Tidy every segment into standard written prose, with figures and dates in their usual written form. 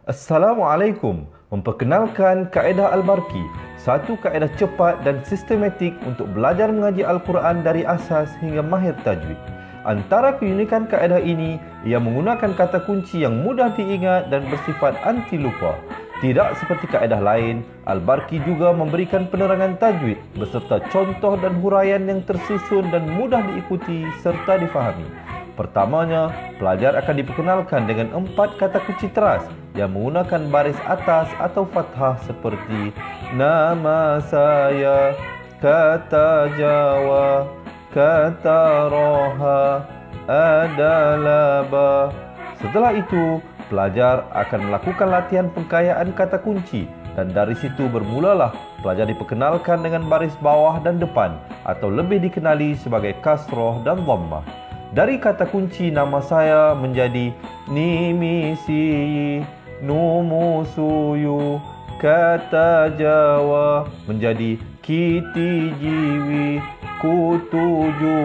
Assalamualaikum. Memperkenalkan kaedah Al-Barki, satu kaedah cepat dan sistematik untuk belajar mengaji Al-Quran dari asas hingga mahir tajwid. Antara keunikan kaedah ini, ia menggunakan kata kunci yang mudah diingat dan bersifat anti lupa. Tidak seperti kaedah lain, Al-Barki juga memberikan penerangan tajwid beserta contoh dan huraian yang tersusun dan mudah diikuti serta difahami. Pertamanya, pelajar akan diperkenalkan dengan 4 kata kunci teras yang menggunakan baris atas atau fathah seperti nama saya, kata Jawa, kata Roha, adalah ba. Setelah itu, pelajar akan melakukan latihan pengkayaan kata kunci dan dari situ bermulalah pelajar diperkenalkan dengan baris bawah dan depan atau lebih dikenali sebagai kasroh dan dhammah. Dari kata kunci nama saya menjadi nimisi, numusuyu, kata Jawa menjadi kiti jiwi, kutuju.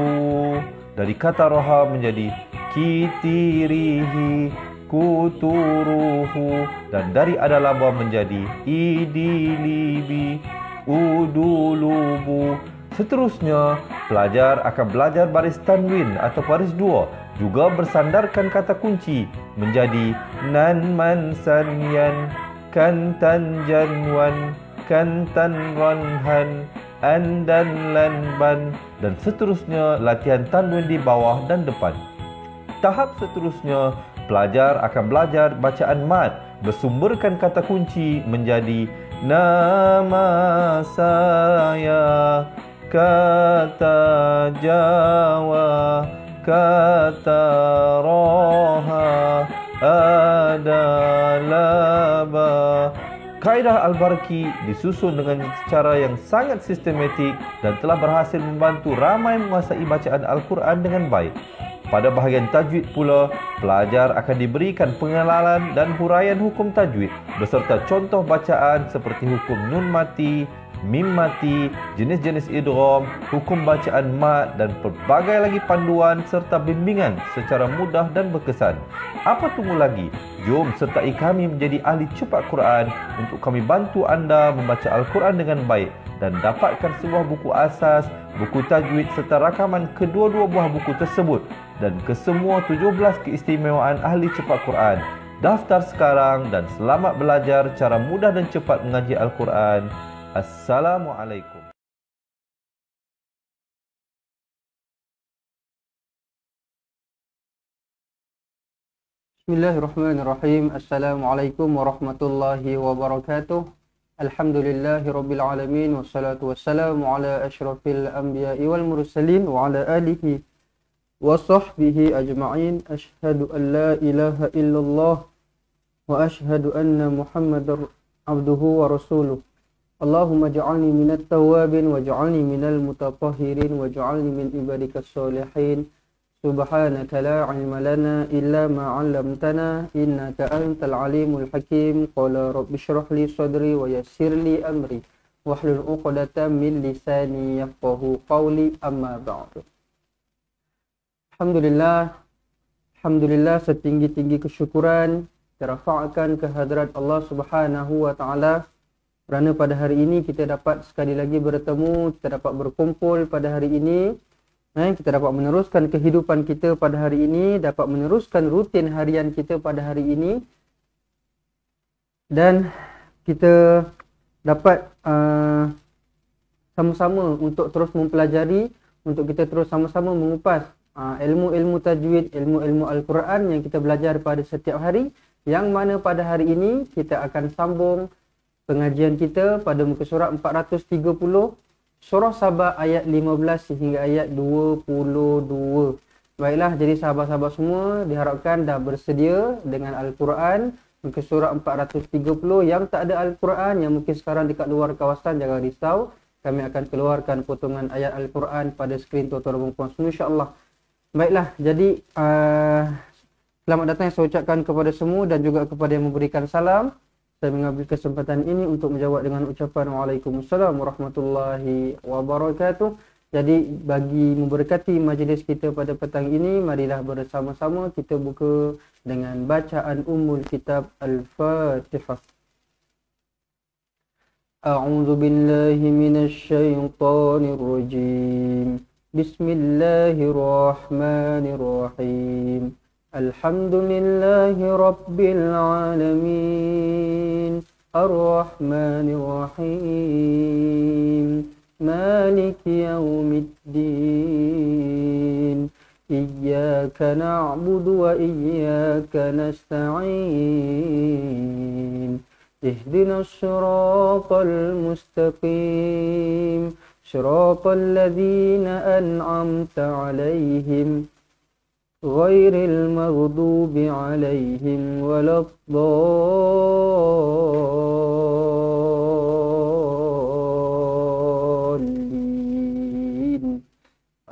Dari kata roha menjadi kitirihi, kuturuhu. Dan dari adalaba menjadi idilibi, udulubu. Seterusnya, pelajar akan belajar baris tanwin atau baris dua, juga bersandarkan kata kunci menjadi nan man sanyan, kan tan janwan, kan tan ranhan, an dan lan ban, dan seterusnya latihan tanwin di bawah dan depan. Tahap seterusnya, pelajar akan belajar bacaan mad bersumberkan kata kunci menjadi nama saya, kata Jawa, kata Roha, adalah ba. Kaedah Al-Barki disusun dengan cara yang sangat sistematik dan telah berhasil membantu ramai menguasai bacaan Al-Quran dengan baik. Pada bahagian tajwid pula, pelajar akan diberikan pengenalan dan huraian hukum tajwid beserta contoh bacaan seperti hukum nun mati, mim mati, jenis-jenis idgham, hukum bacaan mad dan pelbagai lagi panduan serta bimbingan secara mudah dan berkesan. Apa tunggu lagi? Jom sertai kami menjadi ahli cepat Quran untuk kami bantu anda membaca Al-Quran dengan baik dan dapatkan sebuah buku asas, buku tajwid serta rakaman kedua-dua buah buku tersebut dan kesemua 17 keistimewaan ahli cepat Quran. Daftar sekarang dan selamat belajar cara mudah dan cepat mengaji Al-Quran. Assalamualaikum. Bismillahirrahmanirrahim. Assalamualaikum warahmatullahi wabarakatuh. Alhamdulillahi rabbil alamin. Wassalatu wassalamu ala ashrafil anbiya'i wal mursalin wa ala alihi wa sahbihi ajma'in. Ashhadu an la ilaha illallah wa ashhadu anna muhammadar abduhu wa rasuluh. Allahumma ja'alni minat tawabin wa ja'alni minal mutatahhirin wa ja'alni min ibadikas solihin. Subhanaka la ilma lana illa ma 'allamtana innaka antal alimul hakim. Qala rabbi shrah li sadri wa yassir li amri wahlul 'uqdatam min lisani yafqahu qawli, amma ba'du. Alhamdulillah setinggi-tinggi kesyukuran terafa'kan kehadrat Allah Subhanahu wa taala kerana pada hari ini kita dapat sekali lagi bertemu, kita dapat berkumpul pada hari ini. Kita dapat meneruskan kehidupan kita pada hari ini, dapat meneruskan rutin harian kita pada hari ini. Dan kita dapat sama-sama untuk terus mempelajari, untuk kita terus sama-sama mengupas ilmu-ilmu tajwid, ilmu-ilmu Al-Quran yang kita belajar pada setiap hari. Yang mana pada hari ini kita akan sambung pengajian kita pada muka surat 430. Surah Sabah ayat 15 sehingga ayat 22. Baiklah, jadi sahabat-sahabat semua diharapkan dah bersedia dengan Al-Quran. Muka surat 430. Yang tak ada Al-Quran, yang mungkin sekarang dekat luar kawasan, jangan risau. Kami akan keluarkan potongan ayat Al-Quran pada skrin tuan-tuan dan puan semua, insya-Allah. Baiklah, jadi selamat datang yang saya ucapkan kepada semua dan juga kepada yang memberikan salam. Saya mengambil kesempatan ini untuk menjawab dengan ucapan Waalaikumsalam warahmatullahi wabarakatuh. Jadi bagi memberkati majlis kita pada petang ini, marilah bersama-sama kita buka dengan bacaan Ummul Kitab Al-Fatihah. A'udzu billahi minasy syaithanir rajim. Bismillahirrahmanirrahim. Alhamdulillahi rabbil alamin. Ar-Rahmanir Rahim. مالك يوم الدين إياك نعبد وإياك نستعين اهدنا الصراط المستقيم صراط الذين أنعمت عليهم غير المغضوب عليهم ولا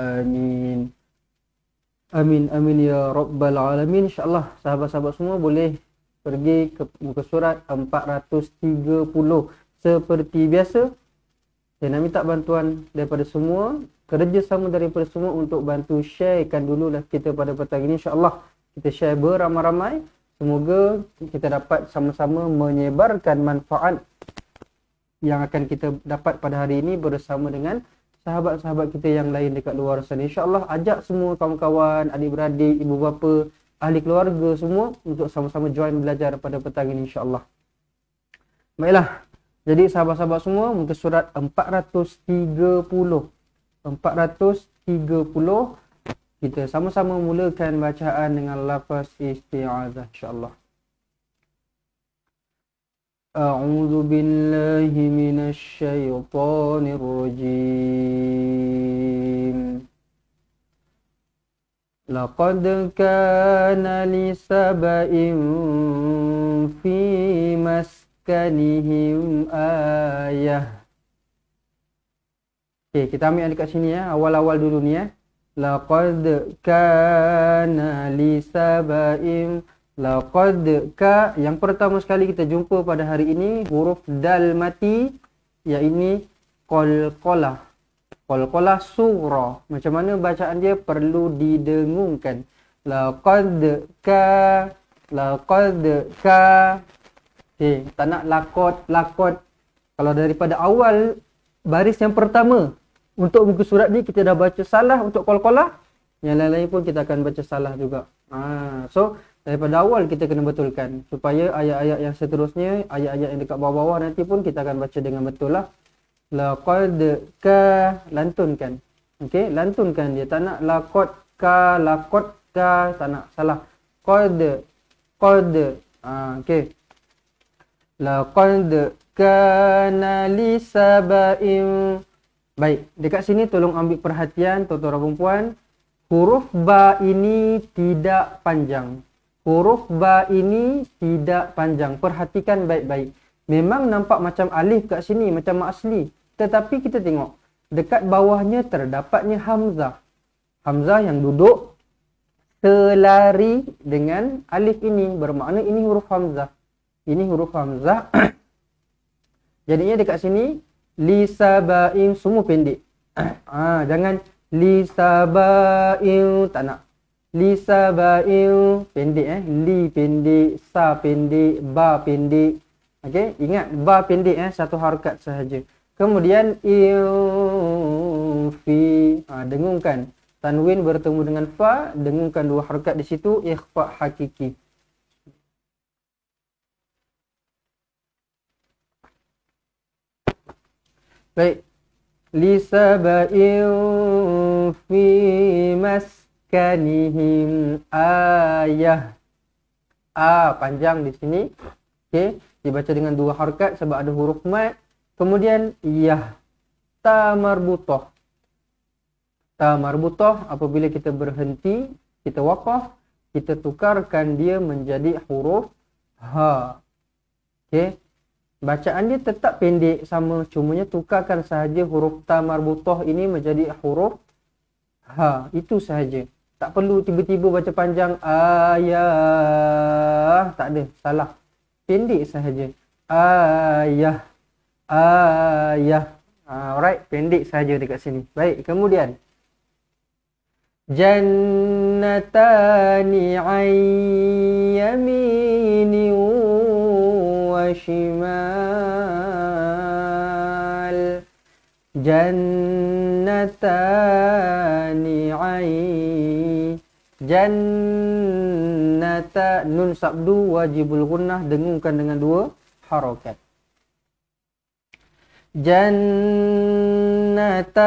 Amin. Amin amin ya rabbal alamin. InsyaAllah sahabat-sahabat semua boleh pergi ke muka surat 430. Seperti biasa, saya nak minta bantuan daripada semua, kerjasama daripada semua untuk bantu sharekan dululah kita pada petang ini. InsyaAllah kita share beramai-ramai. Semoga kita dapat sama-sama menyebarkan manfaat yang akan kita dapat pada hari ini bersama dengan sahabat-sahabat kita yang lain dekat luar sana. InsyaAllah ajak semua kawan-kawan, adik-beradik, ibu bapa, ahli keluarga semua untuk sama-sama join belajar pada petang ini insyaAllah. Baiklah, jadi sahabat-sahabat semua, muka surat 430. Kita sama-sama mulakan bacaan dengan lafaz isti'azah insyaAllah. أعوذ بالله من الشيطان الرجيم لقد كان لسبإ في مسكنهم آية. Okay, kita ambil dekat sini ya, awal-awal dulu ni ya. Laqad kana lisaba'in. Laqad ka, yang pertama sekali kita jumpa pada hari ini huruf dal mati, iaitu qalqalah. Qalqalah surah. Macam mana bacaan dia perlu didengungkan. Laqad ka. Okey, tak nak lakot. Kalau daripada awal baris yang pertama untuk muka surat ni kita dah baca salah untuk qalqalah, yang lain-lain pun kita akan baca salah juga. So daripada awal kita kena betulkan supaya ayat-ayat yang seterusnya, ayat-ayat yang dekat bawah-bawah nanti pun kita akan baca dengan betul lah. Laqad ka, lantunkan. Okey, lantunkan dia. Tak nak lakot ka, tak nak, salah. Qad. Okey. Laqad kana li saba'in. Baik, dekat sini tolong ambil perhatian tuan-tuan dan puan. Huruf ba ini tidak panjang. Perhatikan baik-baik. Memang nampak macam alif kat sini, macam asli. Tetapi kita tengok, dekat bawahnya terdapatnya hamzah. Hamzah yang duduk selari dengan alif ini. Bermakna ini huruf hamzah. Jadinya dekat sini, lisaba'in semua pendek. Jangan lisaba'in, tak nak. Lisaba'in pendek li pendek, sa pendek, ba pendek. Okey, ingat ba pendek satu harakat sahaja. Kemudian fi, dengungkan. Tanwin bertemu dengan fa, dengungkan dua harakat di situ, ikhfa hakiki. Baik. Lisaba'in fi maskanihim ayah. Panjang di sini. Okey, dibaca dengan dua harakat sebab ada huruf mad. Kemudian yah. Ta marbutah. Apabila kita berhenti, kita waqaf, kita tukarkan dia menjadi huruf ha. Okey. Bacaan dia tetap pendek sama, cumanya tukarkan sahaja huruf ta marbutah ini menjadi huruf ha. Itu sahaja. Tak perlu tiba-tiba baca panjang ayah. Tak ada, salah. Pendek sahaja. Ayah. Alright, pendek saja dekat sini. Baik, kemudian jannatani an yamini wa shimal. Jannatani an jannata, nun sabdu wajibul gunnah, dengungkan dengan 2 harakat. Jannata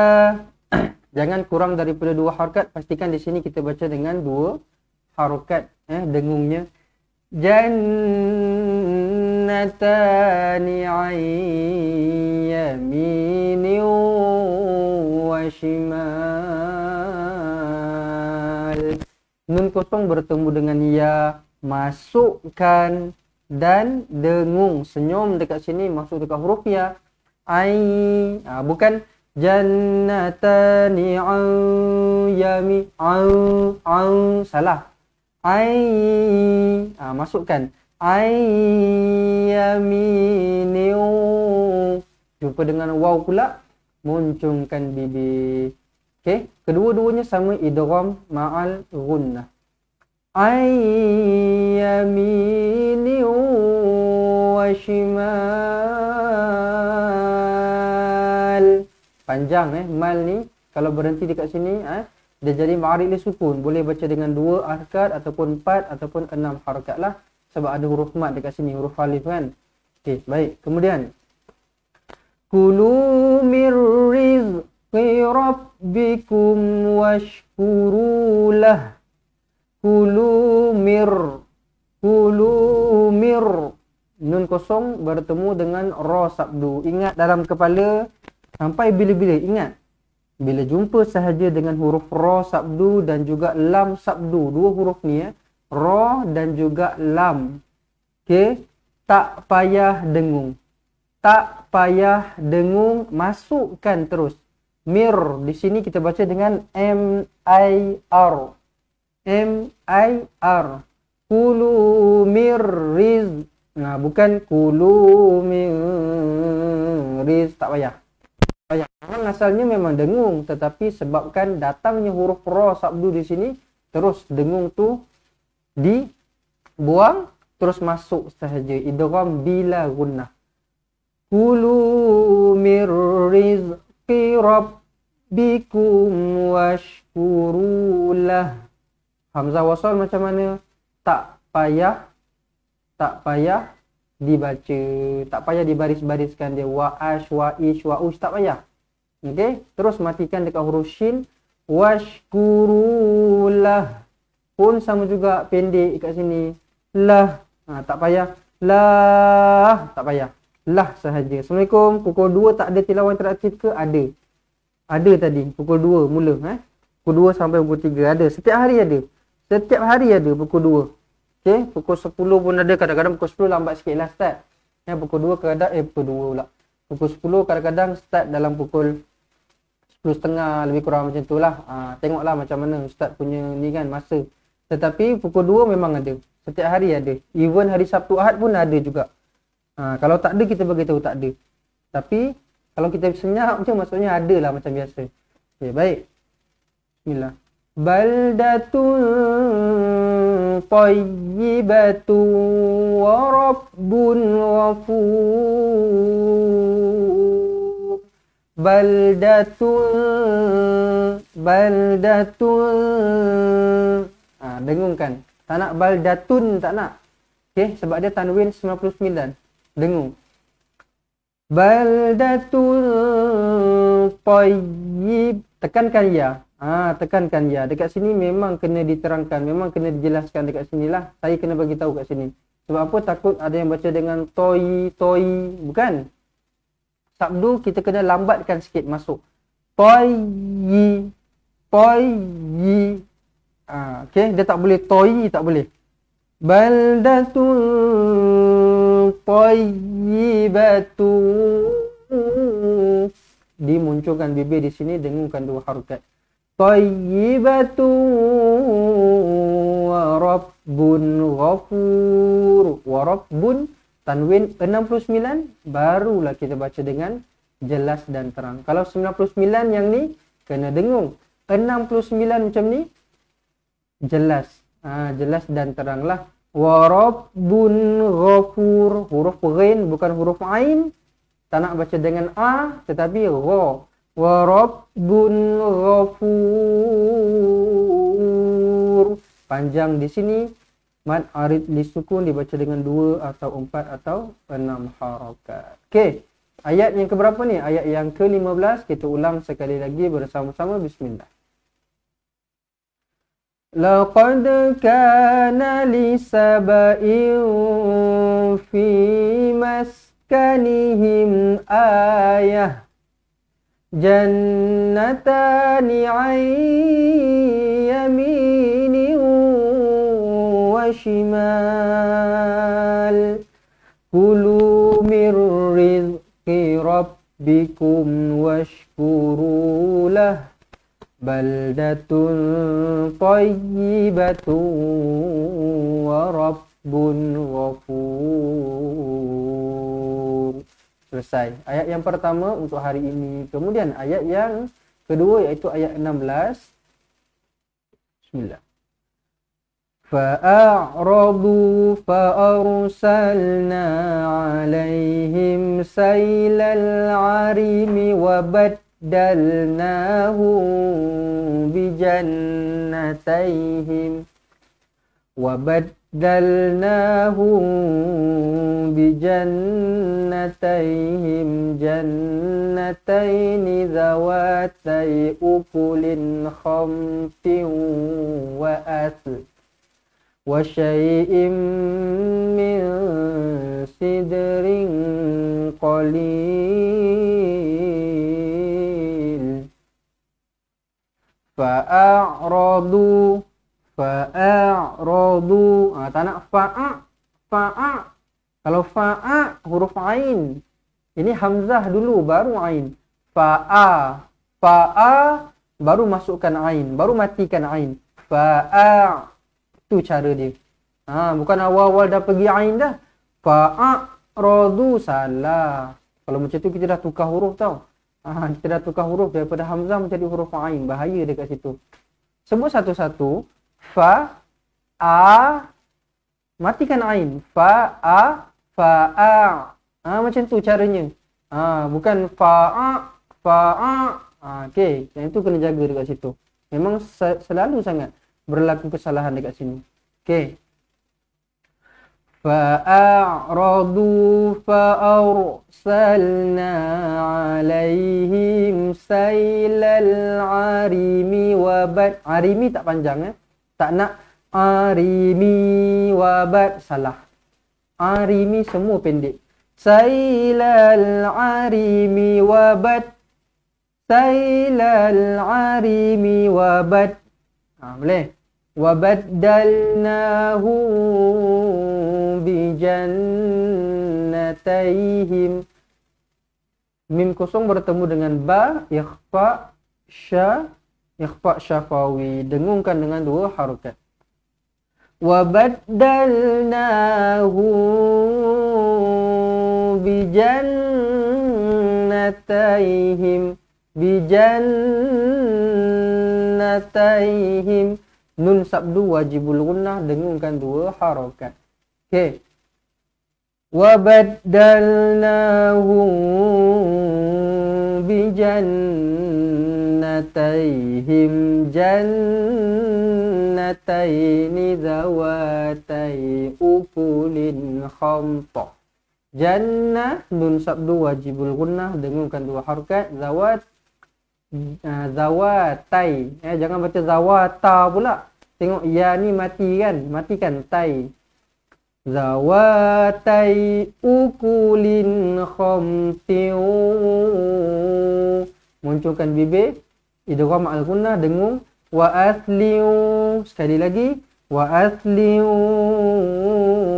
jangan kurang daripada 2 harakat. Pastikan di sini kita baca dengan 2 harakat dengungnya. Jannatani an yamini wa shimal. Nun kosong bertemu dengan ya, masukkan dan dengung. Senyum dekat sini masuk dekat huruf ya. Ai, bukan jannatani an yami an, salah. Ai, masukkan. Ai yamini, jumpa dengan waw pula, muncungkan bibir. Okey, kedua-duanya sama idgham ma'al gunnah. Ai yamini wa shimal. Panjang mal ni kalau berhenti dekat sini dia jadi ma'arif li sukun. Boleh baca dengan 2 harakat ataupun 4 ataupun 6 harakat lah, sebab ada huruf mat dekat sini, huruf alif kan. Okey, baik. Kemudian kulu mir rizqi rabbikum washkurulah. Kulu mir, nun kosong bertemu dengan ra sabdu. Ingat dalam kepala sampai bila-bila, ingat bila jumpa sahaja dengan huruf ra sabdu dan juga lam sabdu, 2 huruf ni ra dan juga lam. Okey, tak payah dengung. Tak payah dengung, masukkan terus. Mir di sini kita baca dengan M-I-R. M-I-R. Kulu mir riz. Nah, bukan kulu mir riz, tak payah. Memang asalnya memang dengung, tetapi sebabkan datangnya huruf ra sabdu di sini, terus dengung tu dibuang, terus masuk sahaja. Idgham bila gunnah. Kulu mir rizqi rabbikum washkurulah. Hamzah wasal macam mana? Tak payah dibaca, tak payah dibaris-bariskan dia. Wa ash, wa ish, wa ush, tak payah. Okey, terus matikan dekat huruf shin. Washkurulah pun sama juga, pendek kat sini. Lah, tak payah. Lah, tak payah. Lah sahaja. Assalamualaikum. Pukul 2 tak ada tilawah interaktif ke? Ada. Ada tadi. Pukul 2 mula. Pukul 2 sampai pukul 3 ada. Setiap hari ada. Setiap hari ada pukul 2. Okey, pukul 10 pun ada. Kadang-kadang pukul 10 lambat sikit lah start. Pukul 2 kadang pukul 2 pula. Pukul 10 kadang-kadang start dalam pukul 10.30 lebih kurang macam tu lah. Tengoklah macam mana ustaz punya ni kan masa. Tetapi pukul 2 memang ada. Setiap hari ada. Even hari Sabtu Ahad pun ada juga. Kalau tak ada kita bagi tahu tak ada. Tapi kalau kita senyap macam maksudnya ada lah macam biasa. Okay, baik. Bismillah. Baldatun tayyibatun wa rabbun ghafur. Baldatun. Dengungkan. Tak nak baldatun, tak nak. Okey, sebab dia tanwin 99. Dengung. Baldatun tayyib. Tekankan ya. Tekankan ya. Dekat sini memang kena diterangkan, memang kena dijelaskan dekat sinilah. Saya kena bagi tahu kat sini. Sebab apa? Takut ada yang baca dengan toy, bukan. Sabdu kita kena lambatkan sikit masuk. Toyi. Okey, dia tak boleh toyi, tak boleh. Baldatun tayyibatun. Dimunculkan bibir di sini, dengungkan 2 harakat. Tayyibatun wa rabbun ghafur. Wa rabbun tanwin 69, barulah kita baca dengan jelas dan terang. Kalau 99 yang ni kena dengung. 69 macam ni jelas. Jelas dan terang lah. Wa rabbun ghafur, huruf ghin bukan huruf ain. Tak nak baca dengan a tetapi gha. Wa rabbun ghafur. Panjang di sini. Mad arid li sukun dibaca dengan 2 atau 4 atau 6 harakat. Okey. Ayat yang keberapa ni? Ayat yang ke-15. Kita ulang sekali lagi bersama-sama. Bismillah. Laqad kana li saba'in fi maskanihim ayah. Jannatani 'an yaminin wa shimal. Kulu min rizqi rabbikum washkuru lah. Baldatun tayyibatun wa rabbun ghafur. Selesai. Ayat yang pertama untuk hari ini. Kemudian ayat yang kedua iaitu ayat 16. Bismillah. فأعرضوا فأرسلنا عليهم سيل العرم وبدلناهم بجنتيهم جنتين ذواتي أكل خمط وأثل وشيء من سدر قليل فأعرضوا tak nak fa'a. Kalau fa'a huruf ain, ini hamzah dulu baru ain. Fa'a baru masukkan ain, baru matikan ain. Fa'a, tu cara dia. Bukan awal-awal dah pergi ain dah. Fa'aradu, salah. Kalau macam tu kita dah tukar huruf tau. Kita dah tukar huruf daripada hamzah menjadi huruf ain. Bahaya dekat situ. Sebut satu-satu. Fa'a, matikan ain. Fa'a. Macam tu caranya. Bukan fa'a. Okey, yang itu kena jaga dekat situ. Memang selalu sangat berlaku kesalahan dekat sini. Okey. Fa'aradu fa'arsalna alaihim sailal arimi wabad. Arimi tak panjang Tak nak arimi wabad, salah. Arimi semua pendek. Sailal arimi wabad. Sailal arimi wabad. Boleh. Wabaddalnahu bijannatayhim. Mim kosong bertemu dengan ba, ikhfa, ikhfa syafawi. Dengungkan dengan 2 harakat. Wabaddalnahu bijannatayhim. Bijannatayhim. Nun sabdu wajibul gunnah, dengungkan 2 harakat. Okey. Wabaddalnahu bijannatayhim jannataini zawatai ukulin khamta. Jannah, nun sabdu wajibul gunnah, dengungkan 2 harakat. Zawatai. Jangan baca zawata pula. Tengok ya ni mati kan? Matikan tai. Zawatai ukulin khamtiu. Munculkan bibir. Idgham al-gunnah, dengung. Wa asliu. Sekali lagi. Wa asliu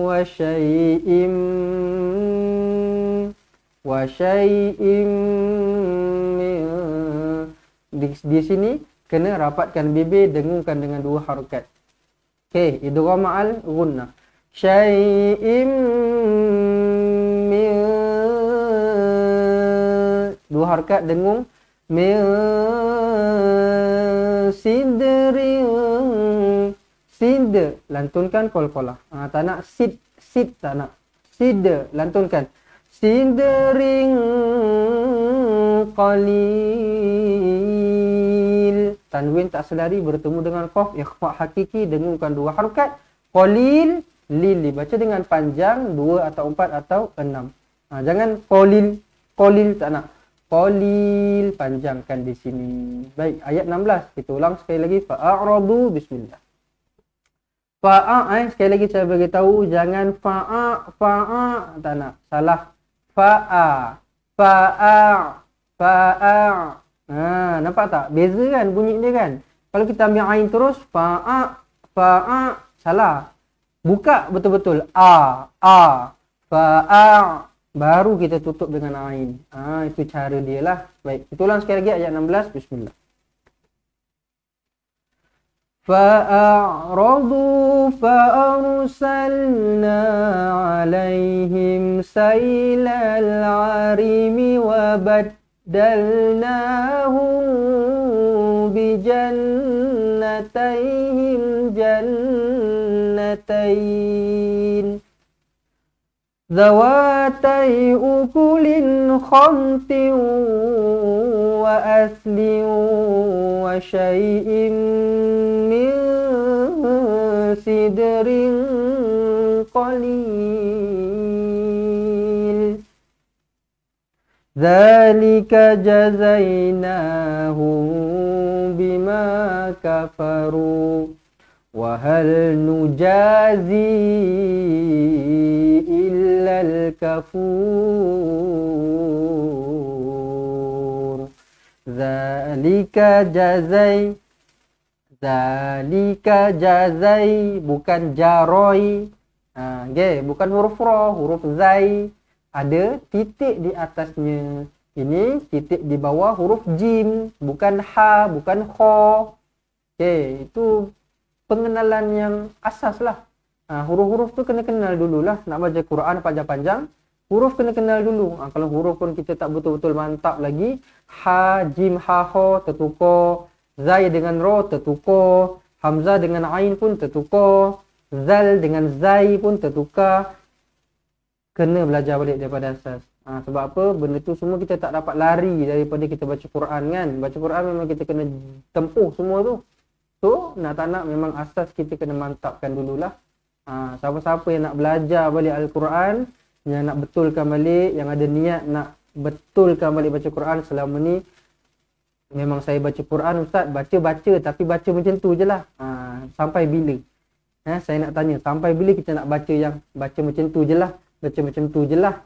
wa syai'im. Wa syai'im min. Di sini kena rapatkan bibir, dengungkan dengan 2 harakat. Okey, idgham al-gunnah. Syai'im min Dua harakat dengung. Min sidrin. Sid, lantunkan qalqalah. Tak nak sid tak nak. Sid, lantunkan. Sidrin qalil. Tanwin tak sedari bertemu dengan qaf, ikhfa hakiki, dengungkan dua harakat. Qalil, lil dibaca dengan panjang 2 atau 4 atau 6. Jangan qalil tak nak. Qalil panjangkan di sini. Baik, ayat 16 kita ulang sekali lagi. Fa'aradu bismillah. Sekali lagi saya beritahu jangan fa'a tak nak. Salah. Fa'a. Nampak tak? Beza kan bunyi dia kan? Kalau kita ambil ain terus fa'a salah. Buka betul-betul fa'a baru kita tutup dengan ain. Itu cara dia lah. Baik, kita ulang sekali lagi ayat 16. Bismillah. فأعرضوا فأرسلنا عليهم سيل العرم وبدلناهم بجنتيهم جنتين ذواتي أكل خمط وأثل وشيء من سدر قليل ذلك جزيناهم بما كفروا وهل نجازي إلا الكفور Zalika jazai bukan jaroi. Bukan huruf ra, huruf zai. Ada titik di atasnya. Ini titik di bawah huruf jim, bukan ha, bukan kho. Itu pengenalan yang asas lah. Huruf-huruf tu kena kenal dululah. Nak baca Quran panjang-panjang, huruf kena kenal dulu. Kalau huruf pun kita tak betul-betul mantap lagi, ha, jim, ha, ho tertukar, zai dengan ro tertukar, hamzah dengan ain pun tertukar, zal dengan zai pun tertukar. Kena belajar balik daripada asas. Sebab apa? Benda tu semua kita tak dapat lari daripada kita baca Quran kan. Baca Quran memang kita kena tempuh semua tu. So, nak tak nak memang asas kita kena mantapkan dululah. Siapa-siapa yang nak belajar balik Al-Quran, yang nak betulkan balik, yang ada niat nak betulkan balik baca Quran selama ni, memang saya baca Quran Ustaz, baca-baca tapi baca macam tu je lah. Sampai bila? Saya nak tanya, sampai bila kita nak baca yang baca macam tu je lah? Baca macam tu je lah.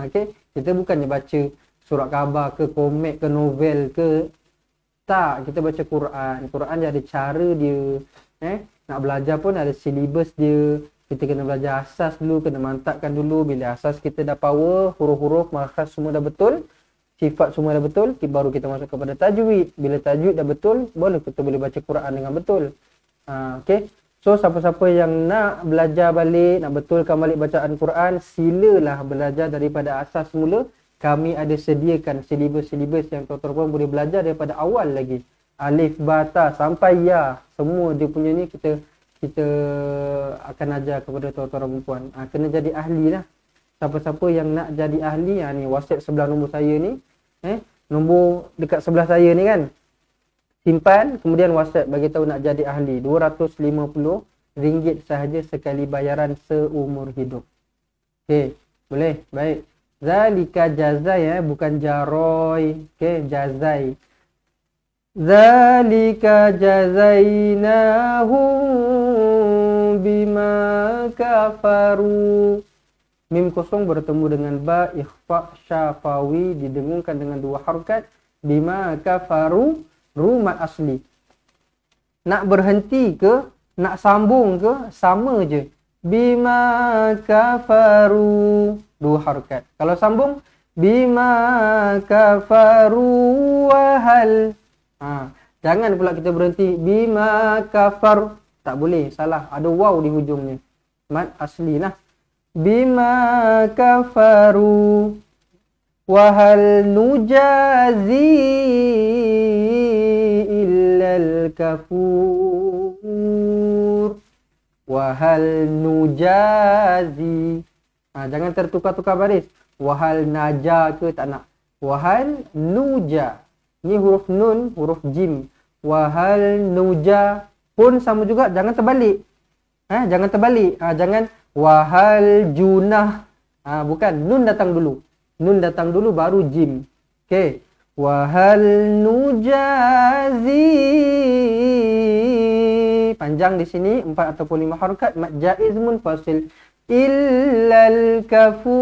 Okay? Kita bukannya baca surat khabar ke, komik ke, novel ke. Tak, kita baca Quran. Quran dia ada cara dia. Nak belajar pun ada silibus dia. Kita kena belajar asas dulu, kena mantapkan dulu. Bila asas kita dah power, huruf-huruf, makhraj semua dah betul, sifat semua dah betul, baru kita masuk kepada tajwid. Bila tajwid dah betul, baru kita boleh baca Quran dengan betul. Okay? So, siapa-siapa yang nak belajar balik, nak betulkan balik bacaan Quran, silalah belajar daripada asas semula. Kami ada sediakan silibus-silibus yang tuan-tuan boleh belajar daripada awal lagi. Alif, ba, ta sampai ya. Semua dia punya ni kita akan ajar kepada tuan-tuan perempuan. Kena jadi ahli lah. Siapa-siapa yang nak jadi ahli, ni WhatsApp sebelah nombor saya ni. Nombor dekat sebelah saya ni kan. Simpan, kemudian WhatsApp bagi tahu nak jadi ahli. RM250 sahaja sekali bayaran seumur hidup. Okey, boleh? Baik. Zalika jazai, bukan jaroi. Okey, jazai. Zalika jazainahum bima kafaru. Mim kosong bertemu dengan ba, ikhfa syafawi didengungkan dengan dua harakat. Bima kafaru, rumat asli. Nak berhenti ke, nak sambung ke, sama je. Bima kafaru, dua harakat. Kalau sambung, bima kafaru wahal. Jangan pula kita berhenti bima kafar. Tak boleh, salah. Ada waw di hujungnya. Mat asli lah. Bima kafaru Wahal nujazi illal kafur. Wahal nujazi. Jangan tertukar-tukar baris. Wahal naja ke tak nak. Wahal nuja. Ni huruf nun, huruf jim. Wahal nuja pun sama juga, jangan terbalik. Jangan terbalik. Jangan wahal junah. Bukan, nun datang dulu. Nun datang dulu baru jim. Okey. Wahal nujazi. Panjang di sini 4 ataupun 5 harakat, mad jaiz munfasil. Illal kafur.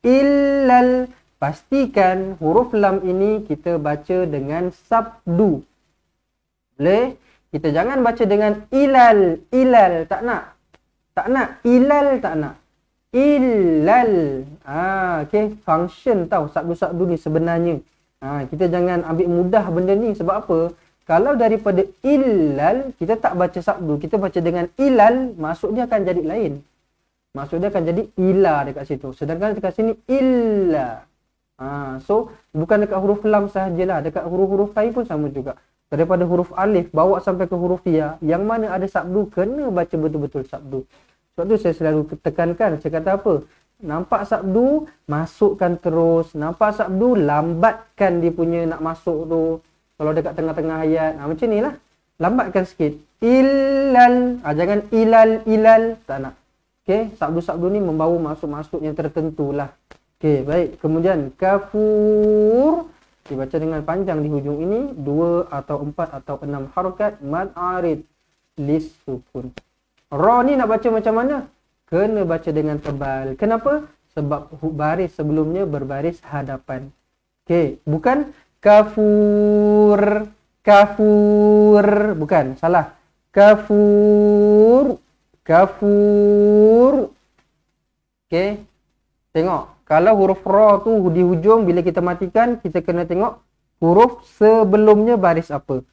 Illal. Pastikan huruf lam ini kita baca dengan sabdu. Boleh? Kita jangan baca dengan ilal. Tak nak. Ilal tak nak. Illal. Okey, function tau sabdu-sabdu ni sebenarnya. Kita jangan ambil mudah benda ni. Sebab apa? Kalau daripada illal kita tak baca sabdu, kita baca dengan ilal, maksud dia akan jadi lain. Maksud dia akan jadi ila dekat situ. Sedangkan dekat sini illa. So bukan dekat huruf lam sahajalah, dekat huruf-huruf lain pun sama juga. Daripada huruf alif bawa sampai ke huruf ya, yang mana ada sabdu kena baca betul-betul sabdu. Sebab tu saya selalu tekankan, saya kata apa? Nampak sabdu, masukkan terus. Nampak sabdu, lambatkan dia punya nak masuk tu. Kalau dekat tengah-tengah ayat, macam ni lah. Lambatkan sikit. Illal. Jangan ilal. Tak nak. Okey, sabdu-sabdu ni membawa maksud-maksud yang tertentu lah. Okey, baik. Kemudian kafur dibaca dengan panjang di hujung ini, 2 atau 4 atau 6 harakat mad arid lis sukun. Ra ni nak baca macam mana? Kena baca dengan tebal. Kenapa? Sebab baris sebelumnya berbaris hadapan. Okey, bukan kafur. Bukan, salah. Kafur. Okey. Tengok. Kalau huruf ra tu di hujung, bila kita matikan, kita kena tengok huruf sebelumnya baris apa.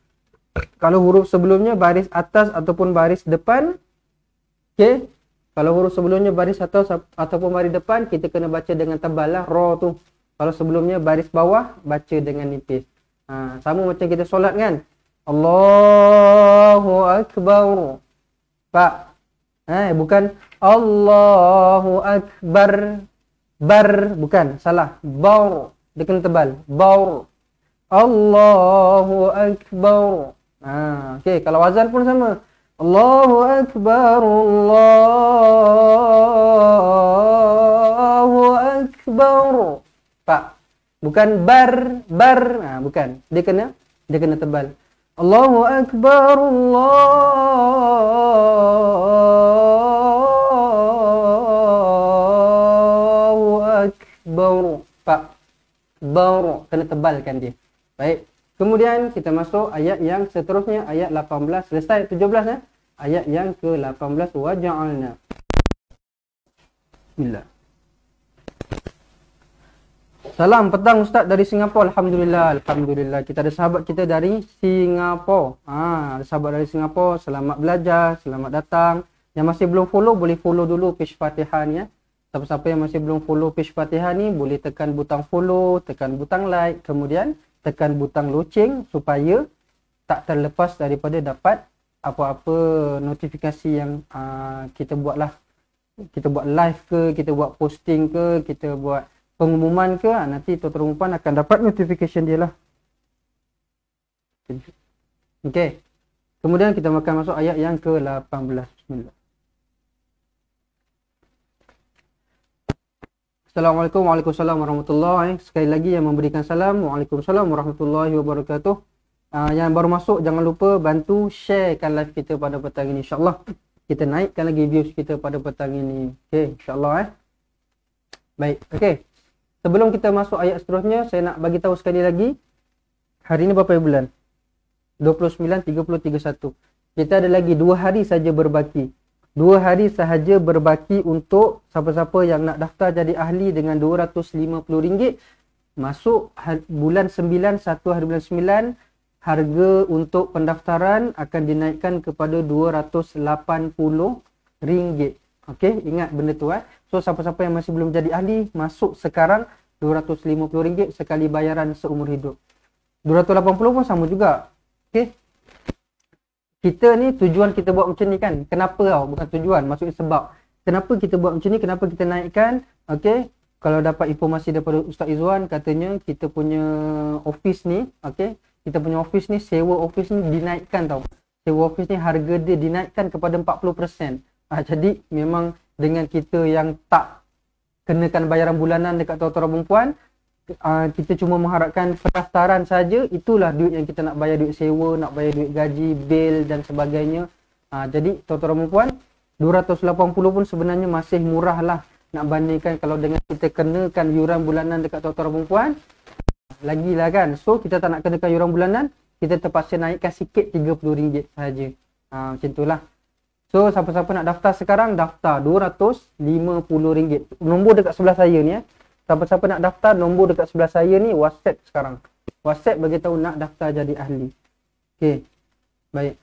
Kalau huruf sebelumnya baris atas ataupun baris depan, okey. Kalau huruf sebelumnya baris atas ataupun baris depan, kita kena baca dengan tebal lah ra tu. Kalau sebelumnya baris bawah, baca dengan nipis. Sama macam kita solat kan. Allahu Akbar. Pak. Bukan Allahu Akbar. Bukan, salah. Baur. Dia kena tebal. Baur. Allahu Akbar. Okey, kalau wazan pun sama. Allahu Akbar. Allahu Akbar. Pak. Bukan bar. Bukan. Dia kena tebal. Allahu Akbar. Baru, pak, baru, kena tebalkan dia. Baik, kemudian kita masuk ayat yang seterusnya, ayat 18, selesai 17 ayat yang ke-18, waja'alna. Bismillah. Salam petang Ustaz dari Singapura. Alhamdulillah. Kita ada sahabat kita dari Singapura. Ada sahabat dari Singapura. Selamat belajar, selamat datang. Yang masih belum follow, boleh follow dulu page Fatihah ni ya. Siapa-siapa yang masih belum follow page Fatihah ni, boleh tekan butang follow, tekan butang like, kemudian tekan butang loceng supaya tak terlepas daripada dapat apa-apa notifikasi yang kita buat lah. Kita buat live ke, kita buat posting ke, kita buat pengumuman ke, nanti tuan-tuan dan puan akan dapat notification dia lah. Okey. Kemudian kita akan masuk ayat yang ke-18. Bismillah. Assalamualaikum warahmatullahi. Sekali lagi yang memberikan salam. Waalaikumsalam warahmatullahi wabarakatuh. Yang baru masuk, jangan lupa bantu sharekan live kita pada petang ini. InsyaAllah kita naikkan lagi views kita pada petang ini. Okay, insyaAllah Baik, okay. Sebelum kita masuk ayat seterusnya, saya nak bagi tahu sekali lagi. Hari ini berapa bulan? 29, 30, 31. Kita ada lagi 2 hari saja berbaki. 2 hari sahaja berbaki untuk siapa-siapa yang nak daftar jadi ahli dengan RM250. Masuk bulan 9, 1 hari bulan 9, harga untuk pendaftaran akan dinaikkan kepada RM280. Okey, ingat benda tu So siapa-siapa yang masih belum jadi ahli, masuk sekarang RM250 sekali bayaran seumur hidup. 280 pun sama juga. Okey. Kita ni tujuan kita buat macam ni kan. Kenapa tau? Bukan tujuan, maksudnya sebab. Kenapa kita buat macam ni? Kenapa kita naikkan? Okey. Kalau dapat informasi daripada Ustaz Izwan, katanya kita punya office ni, okey, kita punya office ni, sewa office ni dinaikkan tau. Sewa office ni harga dia dinaikkan kepada 40%. Jadi memang dengan kita yang tak kenakan bayaran bulanan dekat tuan-tuan perempuan, kita cuma mengharapkan pendaftaran saja, itulah duit yang kita nak bayar, duit sewa, nak bayar duit gaji, bil dan sebagainya. Jadi tuan-tuan perempuan, 280 pun sebenarnya masih murah lah nak bandingkan kalau dengan kita kenakan yuran bulanan dekat tuan-tuan perempuan. Lagilah kan. So kita tak nak kenakan yuran bulanan, kita terpaksa naikkan sikit RM30 sahaja. Macam itulah. So siapa-siapa nak daftar sekarang, daftar RM250. Nombor dekat sebelah saya ni Siapa-siapa nak daftar, nombor dekat sebelah saya ni WhatsApp sekarang. WhatsApp bagi tahu nak daftar jadi ahli. Okey. Baik.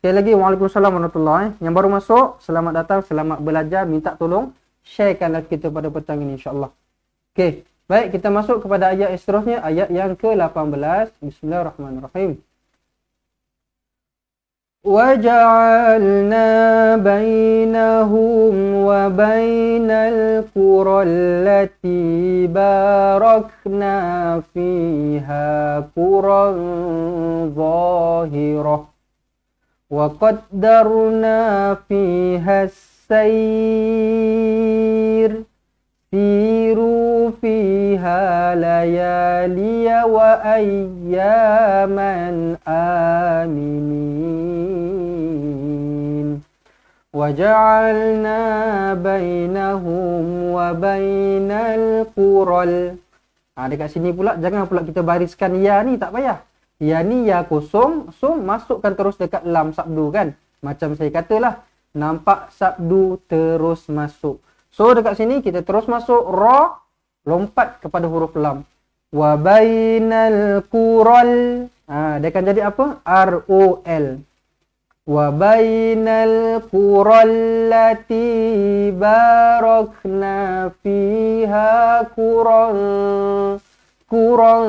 Sekali lagi Waalaikumsalam warahmatullahi. Yang baru masuk, selamat datang, selamat belajar, minta tolong sharekan live kita pada petang ini insya-Allah. Okey. Baik, kita masuk kepada ayat seterusnya, ayat yang ke-18. Bismillahirrahmanirrahim. وَجَعَلْنَا بَيْنَهُمْ وَبَيْنَ الْقُرَى الَّتِي بَارَكْنَا فِيهَا قُرًى ظَاهِرَةً وَقَدَّرْنَا فِيهَا السَّيْرَ سِيرُوا فِيهَا لَيَالِيَ وَأَيَّامًا آمِنِينَ وَجَعَلْنَا بَيْنَهُمْ وَبَيْنَ الْقُرَى. Dekat sini pula, jangan pula kita bariskan ya ni, tak payah. Ya ni ya kosong, so masukkan terus dekat lam sabdu kan. Macam saya katalah, nampak sabdu terus masuk. So dekat sini kita terus masuk ra, lompat kepada huruf lam. Wa bainal qural. Dia akan jadi apa? R-O-L. Wa bainal qural lati barakna fiha quran. Quran.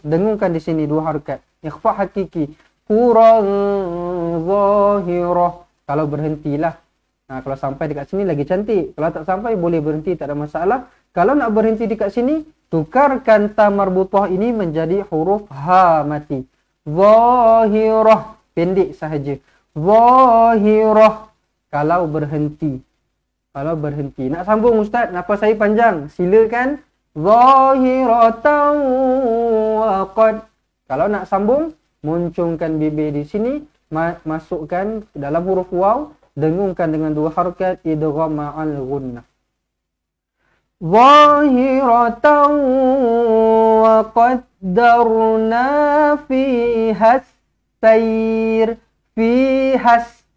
Dengungkan di sini dua harakat. Ikhfa hakiki. Quran zahirah. Kalau berhentilah. Kalau sampai dekat sini lagi cantik. Kalau tak sampai boleh berhenti, tak ada masalah. Kalau nak berhenti dekat sini, tukarkan ta marbutah ini menjadi huruf ha mati. Zahirah, pendek sahaja. Zahirah kalau berhenti. Kalau berhenti. Nak sambung ustaz, nafas saya panjang. Silakan. Zahiratan wa qad. Kalau nak sambung, muncungkan bibir di sini, masukkan dalam huruf waw. Dengungkan dengan dua harakat idgham ma'al gunnah. Zahiratan wa qaddarna fiha sayr. Fihas.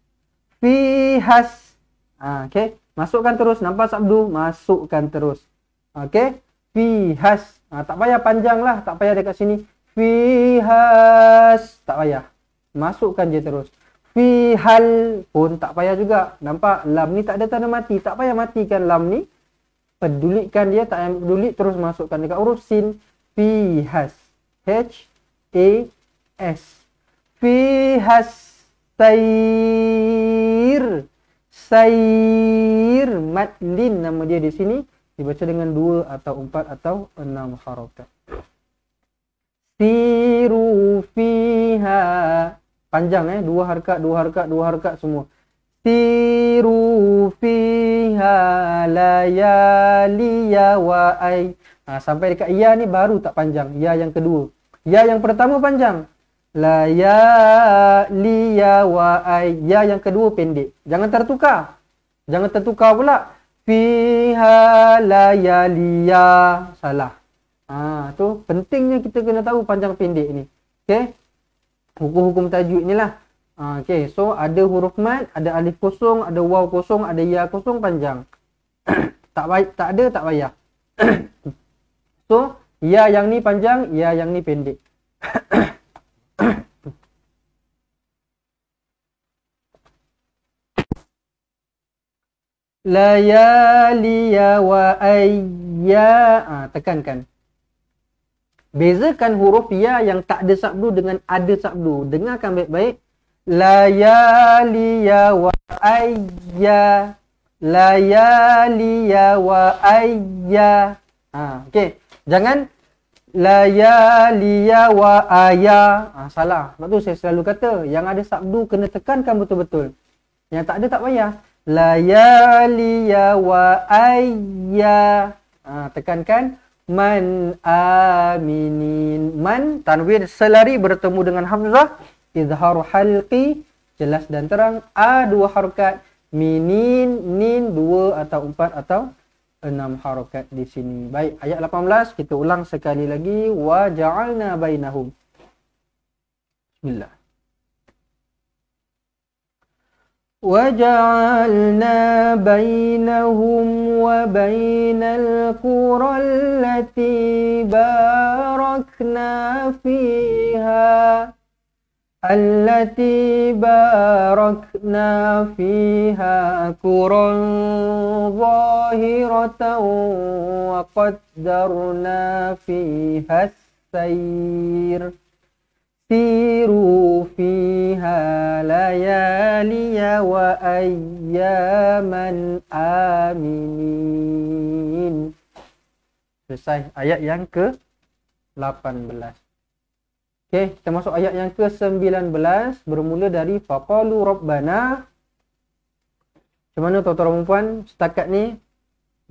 Okey, masukkan terus. Nampak sabdu? Masukkan terus. Okey, fihas. Tak payah panjang lah, tak payah dekat sini. Fihas, tak payah. Masukkan je terus. Fihal pun tak payah juga. Nampak lam ni tak ada tanda mati. Tak payah matikan lam ni. Pedulikan dia, tak payah peduli, terus masukkan dekat huruf sin. Fihas. H-A-S. Fihas sayr. Sayr. Madlin nama dia di sini. Dibaca dengan 2 atau 4 atau 6 harakat. Siru fiha. Panjang dua harakat semua. Siru fiha layaliya wa ay. Sampai dekat ya ni baru tak panjang. Ya yang kedua. Ya yang pertama panjang. Layaliya wa ay. Ya yang kedua pendek. Jangan tertukar. Jangan tertukar pula. Fiha layaliya. Salah. Tu pentingnya kita kena tahu panjang pendek ni. Okey. Hukum-hukum tajwid ni lah. Okey, so ada huruf mad, ada alif kosong, ada waw kosong, ada ya kosong panjang. tak ada, tak payah. So, ya yang ni panjang, ya yang ni pendek. layaliya wa ayya. Tekankan. Bezakan huruf ya yang tak ada sabdu dengan ada sabdu. Dengarkan baik-baik. Layaliya wa ayya. Layaliya wa ayya. Okey. Jangan layaliya wa ayya. Salah. Sebab tu saya selalu kata, yang ada sabdu kena tekankan betul-betul. Yang tak ada tak payah. Layaliya wa ayya. Tekankan. Man aminin. Man, tanwin selari bertemu dengan hamzah. Izhar halqi, jelas dan terang. A, 2 harakat. Minin, nin, 2 atau 4 atau 6 harakat di sini. Baik, ayat 18 kita ulang sekali lagi. Wa ja'alna bainahum. Bismillah. وَجَعَلْنَا بَيْنَهُمْ وَبَيْنَ الْقُرَى الَّتِي بَارَكْنَا فِيهَا قُرًى ظَاهِرَةً وَقَدَّرْنَا فِيهَا السَّيْرَ Siru fiha layaliya wa ayyaman aminin. Selesai ayat yang ke-18. Okey, kita masuk ayat yang ke-19 bermula dari faqalu rabbana. Macam mana tuan-tuan dan puan setakat ni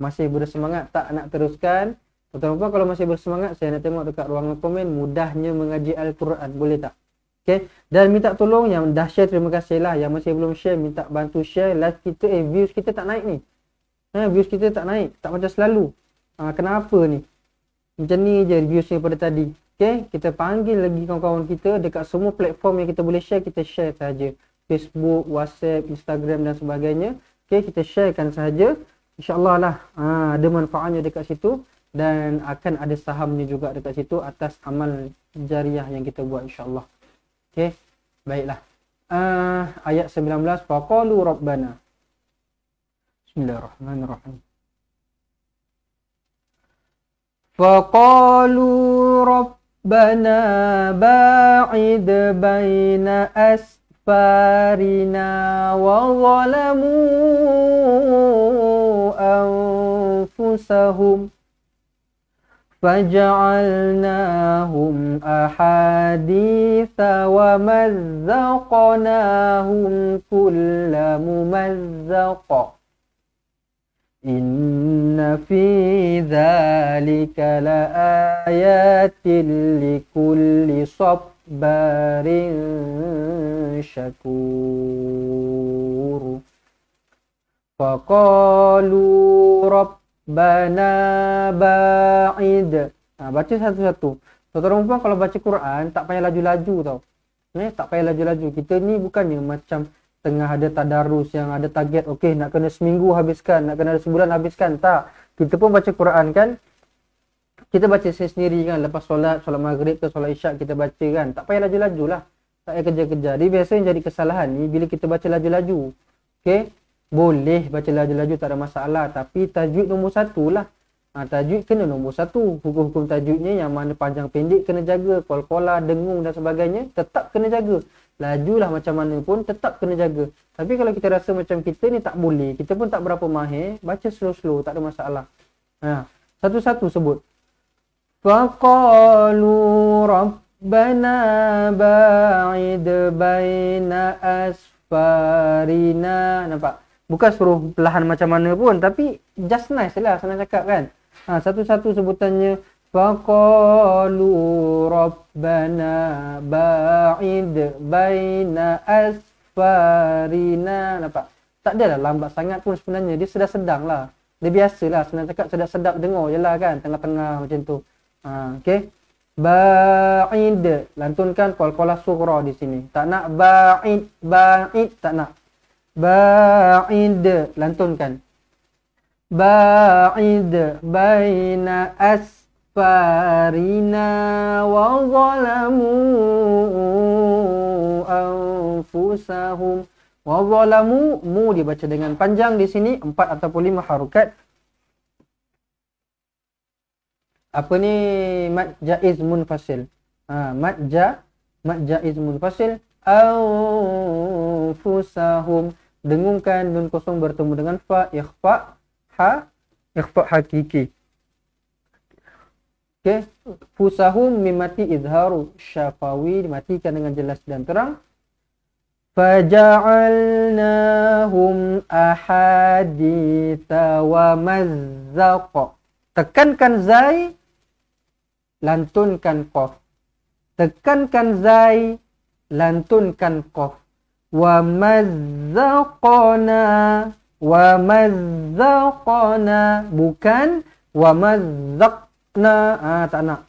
masih bersemangat tak nak teruskan? Tuan-tuan dan puan kalau masih bersemangat, saya nak tengok dekat ruangan komen mudahnya mengaji Al-Quran, boleh tak? Okey, dan minta tolong yang dah share, terima kasih lah. Yang masih belum share, minta bantu share. Live kita, views kita tak naik ni. Views kita tak naik, tak macam selalu. Kenapa ni? Macam ni je viewsnya pada tadi. Okey, kita panggil lagi kawan-kawan kita dekat semua platform yang kita boleh share, kita share saja. Facebook, WhatsApp, Instagram dan sebagainya. Okey, kita sharekan sahaja. InsyaAllah lah ada manfaatnya dekat situ. Dan akan ada sahamnya juga dekat situ atas amal jariah yang kita buat insyaAllah. Okey, baiklah. Ayat 19. Faqalu rabbana. Bismillahirrahmanirrahim. Faqalu rabbana ba'id baina asfarina wa zalamu anfusahum فَجَعَلْنَاهُمْ أَحَادِيثَ وَمَزَّقْنَاهُمْ كُلَّ مُمَزَّقٍ إِنَّ فِي ذَلِكَ لَآيَاتٍ لِكُلِّ صَبَّارٍ شَكُورٍ فَقَالُوا Rabbana ba'id. Baca satu-satu. Tuan-tuan dan puan kalau baca Quran tak payah laju-laju tau. Tak payah laju-laju. Kita ni bukannya macam tengah ada tadarus yang ada target, okey nak kena seminggu habiskan, nak kena sebulan habiskan. Tak. Kita pun baca Quran kan. Kita baca sendiri kan, lepas solat maghrib ke solat isyak kita baca kan. Tak payah laju-laju lah. Tak payah kejar-kejar. Dia biasanya jadi kesalahan ni bila kita baca laju-laju. Okey. Boleh baca laju-laju tak ada masalah. Tapi tajwid nombor 1 lah. Tajwid kena nombor 1. Hukum-hukum tajwidnya yang mana panjang pendek kena jaga. Qol-qolah, dengung dan sebagainya tetap kena jaga. Lajulah macam mana pun tetap kena jaga. Tapi kalau kita rasa macam kita ni tak boleh, kita pun tak berapa mahir, baca slow-slow, tak ada masalah. Satu-satu sebut. Faqalu rabbana ba'id baina asfarina. Nampak? Bukan suruh perlahan macam mana pun, tapi just nice lah senang cakap kan. Satu-satu sebutannya. Faqalu rabbana ba'id baina asfarina. Nampak? Tak adalah lambat sangat pun sebenarnya. Dia sedang-sedang lah. Dia biasalah senang cakap, sedap-sedap dengar je lah kan. Tengah-tengah macam tu. Okay. Ba'id. Lantunkan qol-qolah sughra di sini. Tak nak ba'id. Ba'id tak nak. Ba'id, lantunkan. Ba'id baina asfarina wa zalamu anfusahum Wa zalamu, mu dibaca dengan panjang di sini 4 ataupun 5 harokat. Apa ni mad jaiz munfasil. Mad jaiz munfasil. Anfusahum, dengungkan nun kosong bertemu dengan fa, ikhfa hakiki. Okey, fusahum mimati izharu syafawi, dimatikan dengan jelas dan terang. Faja'alnahum ahaditha wa mazzaqa. Tekankan zai, lantunkan qaf. Tekankan zai, lantunkan qaf. Wa mazzaqana, bukan wa mazzaqna. Tak nak.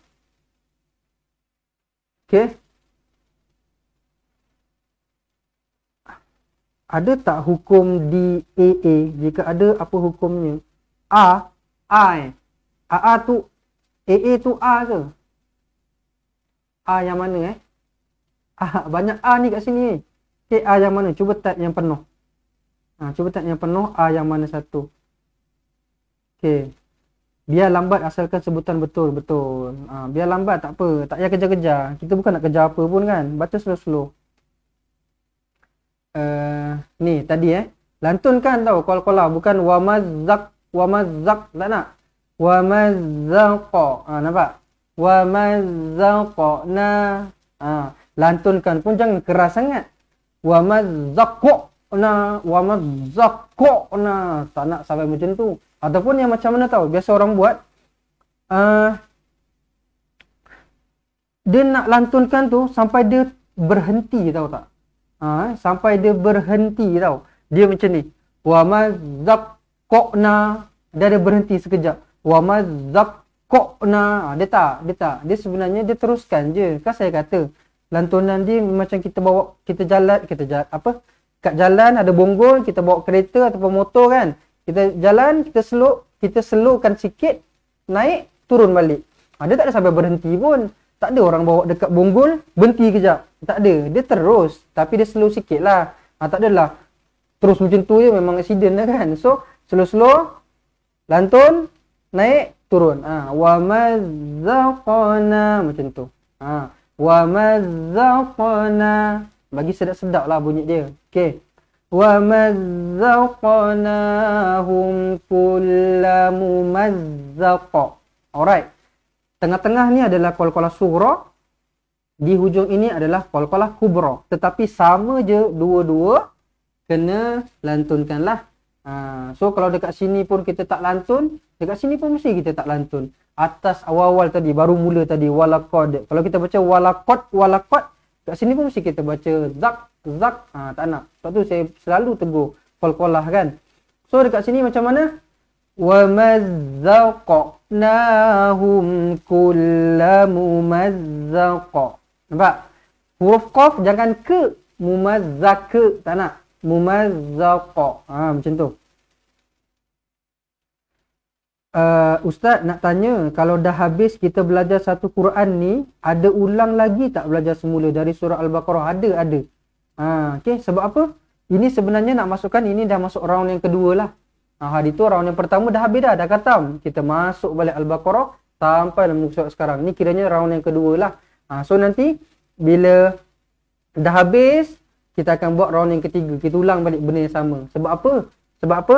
Okey. Ada tak hukum di AA? Jika ada, apa hukumnya? A tu AA tu A ke? A yang mana banyak A ni kat sini. Okey, A yang mana? Cuba type yang penuh. Cuba type yang penuh, A yang mana satu. Okey. Biar lambat asalkan sebutan betul. Biar lambat tak apa. Tak payah kejar-kejar. Kita bukan nak kejar apa pun kan. Baca slow-slow. Ni tadi lantunkan tau qal-qalah, bukan wa mazzaq tak nak. Wa mazzaqa. Nampak? Wa mazzaqna. Lantunkan pun jangan keras sangat. Wa mazzaqna, tak nak sampai macam tu. Ataupun yang macam mana tahu, biasa orang buat dia nak lantunkan tu sampai dia berhenti, tahu tak? Sampai dia berhenti tau. Dia macam ni. Wa mazzaqna, dia ada berhenti sekejap. Wa mazzaqna. Dia tak. Dia sebenarnya dia teruskan je. Kan saya kata lantunan dia macam kita bawa, kita jalan kat jalan ada bonggol, kita bawa kereta ataupun motor kan. Kita jalan, kita slowkan sikit, naik, turun balik. Dia tak ada sampai berhenti pun. Tak ada orang bawa dekat bonggol, berhenti kejap. Tak ada. Dia terus. Tapi dia slow sikit lah. Tak adalah terus macam tu je, memang accident lah kan. So, slow-slow, lantun, naik, turun. Wa mazzaqna, macam tu. Wa mazzaqna. Bagi sedap-sedap lah bunyi dia. Okay. Wa mazzaqnahum kulla mumazzaqa. Alright. Tengah-tengah ni adalah qalqalah sughra. Di hujung ini adalah qalqalah kubra. Tetapi sama je dua-dua. Kena lantunkan lah. So kalau dekat sini pun kita tak lantun, dekat sini pun mesti kita tak lantun. Atas awal-awal tadi, baru mula tadi, walaqad. Kalau kita baca walaqad, kat sini pun mesti kita baca zak. Tak nak. Sebab tu saya selalu tegur qalqalah kan. So dekat sini macam mana? Wa mazzaqnahum kulla mumazzaqa. Nampak? Huruf qaf jangan ke, mumazzaka, tak nak. Mumazzaqa. Macam tu. Ustaz nak tanya, kalau dah habis kita belajar satu Quran ni, ada ulang lagi tak belajar semula dari surah Al-Baqarah? Ada. Okey, sebab apa? Ini sebenarnya nak masukkan, ini dah masuk round yang kedua lah. Hari tu round yang pertama dah habis dah khatam. Kita masuk balik Al-Baqarah sampai dalam muka surat sekarang. Ni kiranya round yang kedua lah. So nanti bila dah habis, kita akan buat round yang ketiga. Kita ulang balik benda yang sama. Sebab apa?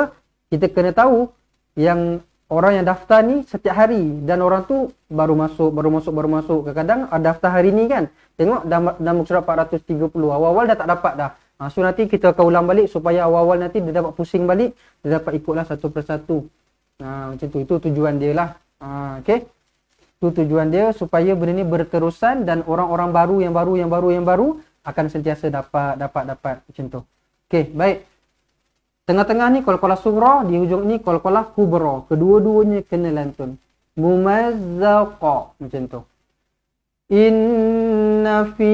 Kita kena tahu yang orang yang daftar ni setiap hari. Dan orang tu baru masuk. Kadang-kadang daftar hari ni kan. Tengok dalam muka surat 430. Awal-awal dah tak dapat dah. So nanti kita akan ulang balik supaya awal-awal nanti dia dapat pusing balik. Dia dapat ikutlah satu persatu. Macam tu. Itu tujuan dia lah. Okay. Itu tujuan dia supaya benda ni berterusan. Dan orang-orang baru yang baru akan sentiasa dapat. Macam tu. Okay, baik. Tengah-tengah ni qalqalah sughra. Di hujung ni qalqalah kubra. Kedua-duanya kena lantun. Mumazzaqa. Macam tu. Inna fi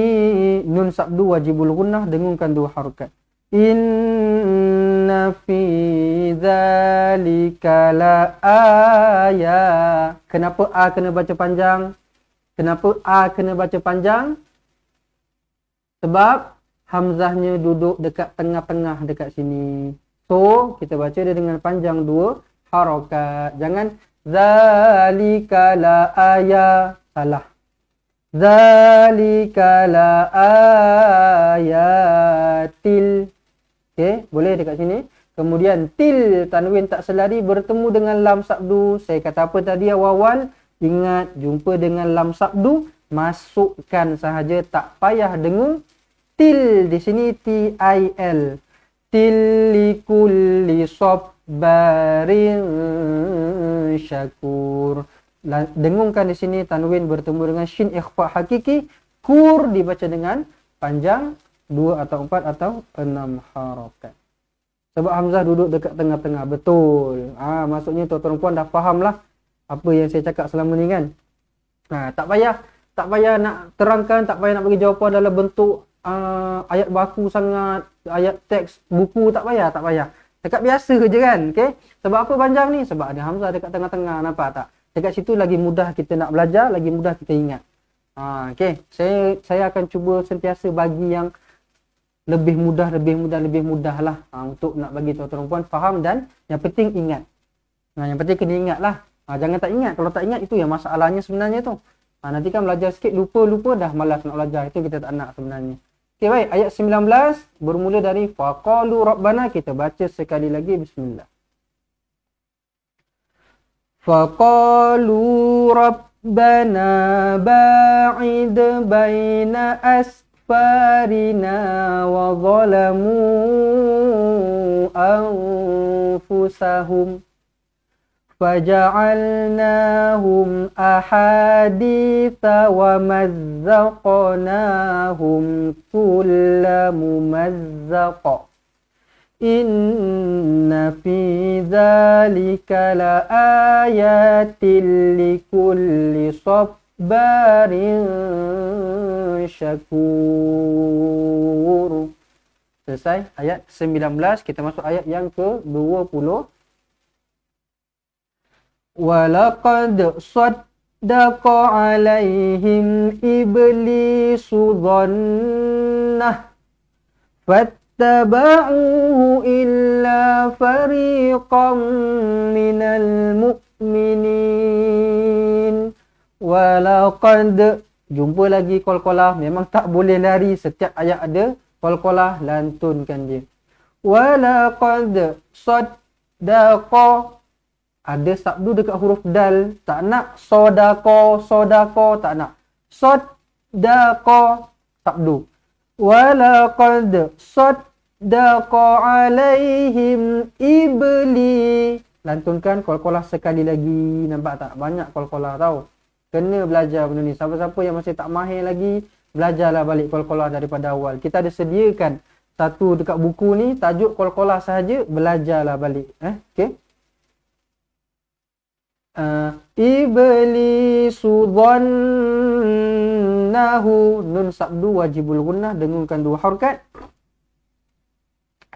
nun sabdu wajibul gunnah, dengungkan dua harokat. Inna fi dzalika la ayah. Kenapa A kena baca panjang? Sebab Hamzahnya duduk dekat tengah-tengah dekat sini. So, kita baca dia dengan panjang 2 harakat. Jangan zalika la aya. Salah. Zalika la ayatil. Okey, boleh dekat sini. Kemudian til, tanwin tak selari bertemu dengan lam sabdu. Saya kata apa tadi awal-awal? Ingat, jumpa dengan lam sabdu, masukkan sahaja, tak payah dengung. Til di sini T-I-L. Til likulli sabbarin syakur. Dengungkan di sini tanwin bertemu dengan shin ikhfa hakiki. Kur dibaca dengan panjang 2 atau 4 atau 6 harakat. Sebab hamzah duduk dekat tengah-tengah. Betul. Maksudnya tuan-tuan puan dah faham lah apa yang saya cakap selama ni kan. Tak payah nak terangkan, tak payah nak bagi jawapan dalam bentuk ayat baku sangat, ayat teks buku, tak payah. Dekat biasa je kan. Okay? Sebab apa panjang ni? Sebab ada hamzah dekat tengah-tengah. Nampak tak? Dekat situ lagi mudah kita nak belajar, lagi mudah kita ingat. Okay. Saya akan cuba sentiasa bagi yang lebih mudah lah untuk nak bagi tuan-tuan puan faham dan yang penting ingat. Yang penting kena ingat lah. Jangan tak ingat. Kalau tak ingat itu yang masalahnya sebenarnya tu. Nanti kan belajar sikit lupa dah malas nak belajar. Itu kita tak nak sebenarnya. Okay, baik. Ayat 19 bermula dari faqalu rabbana. Kita baca sekali lagi. Bismillah. Faqalu rabbana ba'id baina asfarina wa zalamu anfusahum faja'alnahum ahaditha wa mazzaqnahum kulla mumazzaq. Inna fi dzalika la ayatin likulli sabbarin syakur. Selesai ayat 19, kita masuk ayat yang ke-20. Walaqad saddaqa alaihim iblisu dhannah fattaba'uhu illa fariqan minal mu'minin. Walaqad, jumpa lagi qalqalah. Memang tak boleh lari, setiap ayat ada qalqalah, lantunkan dia. Walaqad saddaqa, ada sabdu dekat huruf dal, tak nak sodako, tak nak. Saddaqa sabdu. Walaqad saddaqa alaihim ibli, lantunkan qalqalah sekali lagi. Nampak tak? Banyak qalqalah tau. Kena belajar benda ni. Siapa-siapa yang masih tak mahir lagi, belajarlah balik qalqalah daripada awal. Kita ada sediakan satu dekat buku ni, tajuk qalqalah sahaja, belajarlah balik. Okey. Iblisu dhannahu, nun sabdu wajibul gunnah, dengungkan 2 harakat.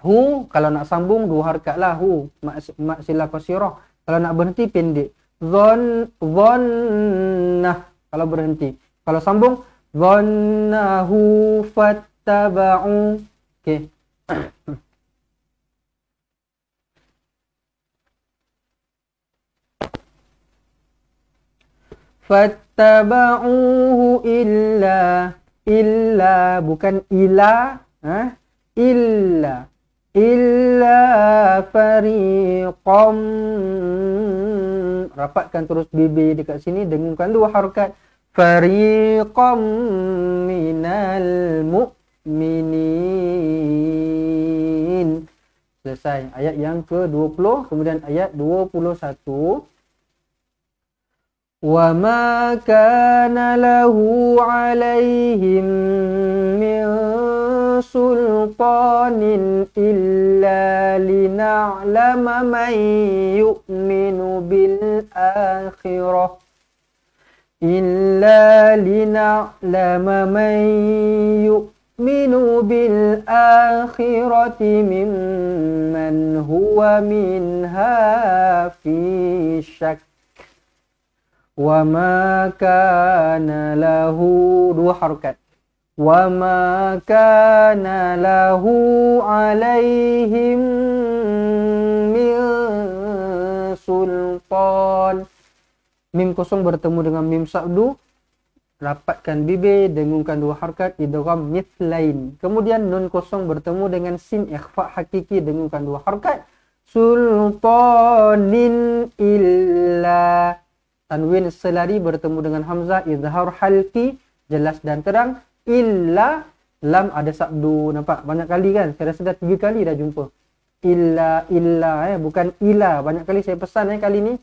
Hu, kalau nak sambung 2 harakat lah. Hu, mak sila qasirah. Kalau nak berhenti pendek. Dhannah, kalau berhenti. Kalau sambung dhannahu fattaba'u. Okey. Fattaba'uhu illa bukan ila, illa fariqam. Rapatkan terus bibir dekat sini, dengungkan 2 harakat. Fariqam minal mu'minin. Selesai ayat yang ke-20. Kemudian ayat 21. وَمَا كَانَ لَهُ عَلَيْهِمْ مِنْ سُلْطَانٍ إِلَّا لِنَعْلَمَ مَنْ يُؤْمِنُ بِالْآخِرَةِ مِمَّنْ هُوَ مِنْهَا فِي شَكٍّ. Wa ma kana lahu, 2 harakat. Wa ma kana lahu alaihim min sultan. Mim kosong bertemu dengan mim sabdu, rapatkan bibir, dengungkan dua harakat, idgham mithlain. Kemudian nun kosong bertemu dengan sin ikhfa hakiki, dengungkan dua harakat, sultanin illa. Tanwin selari bertemu dengan hamzah, izhar halqi, jelas dan terang, illa. Lam ada sabdu, nampak banyak kali kan, saya rasa dah 3 kali dah jumpa illa bukan ila. Banyak kali saya pesan kali ni,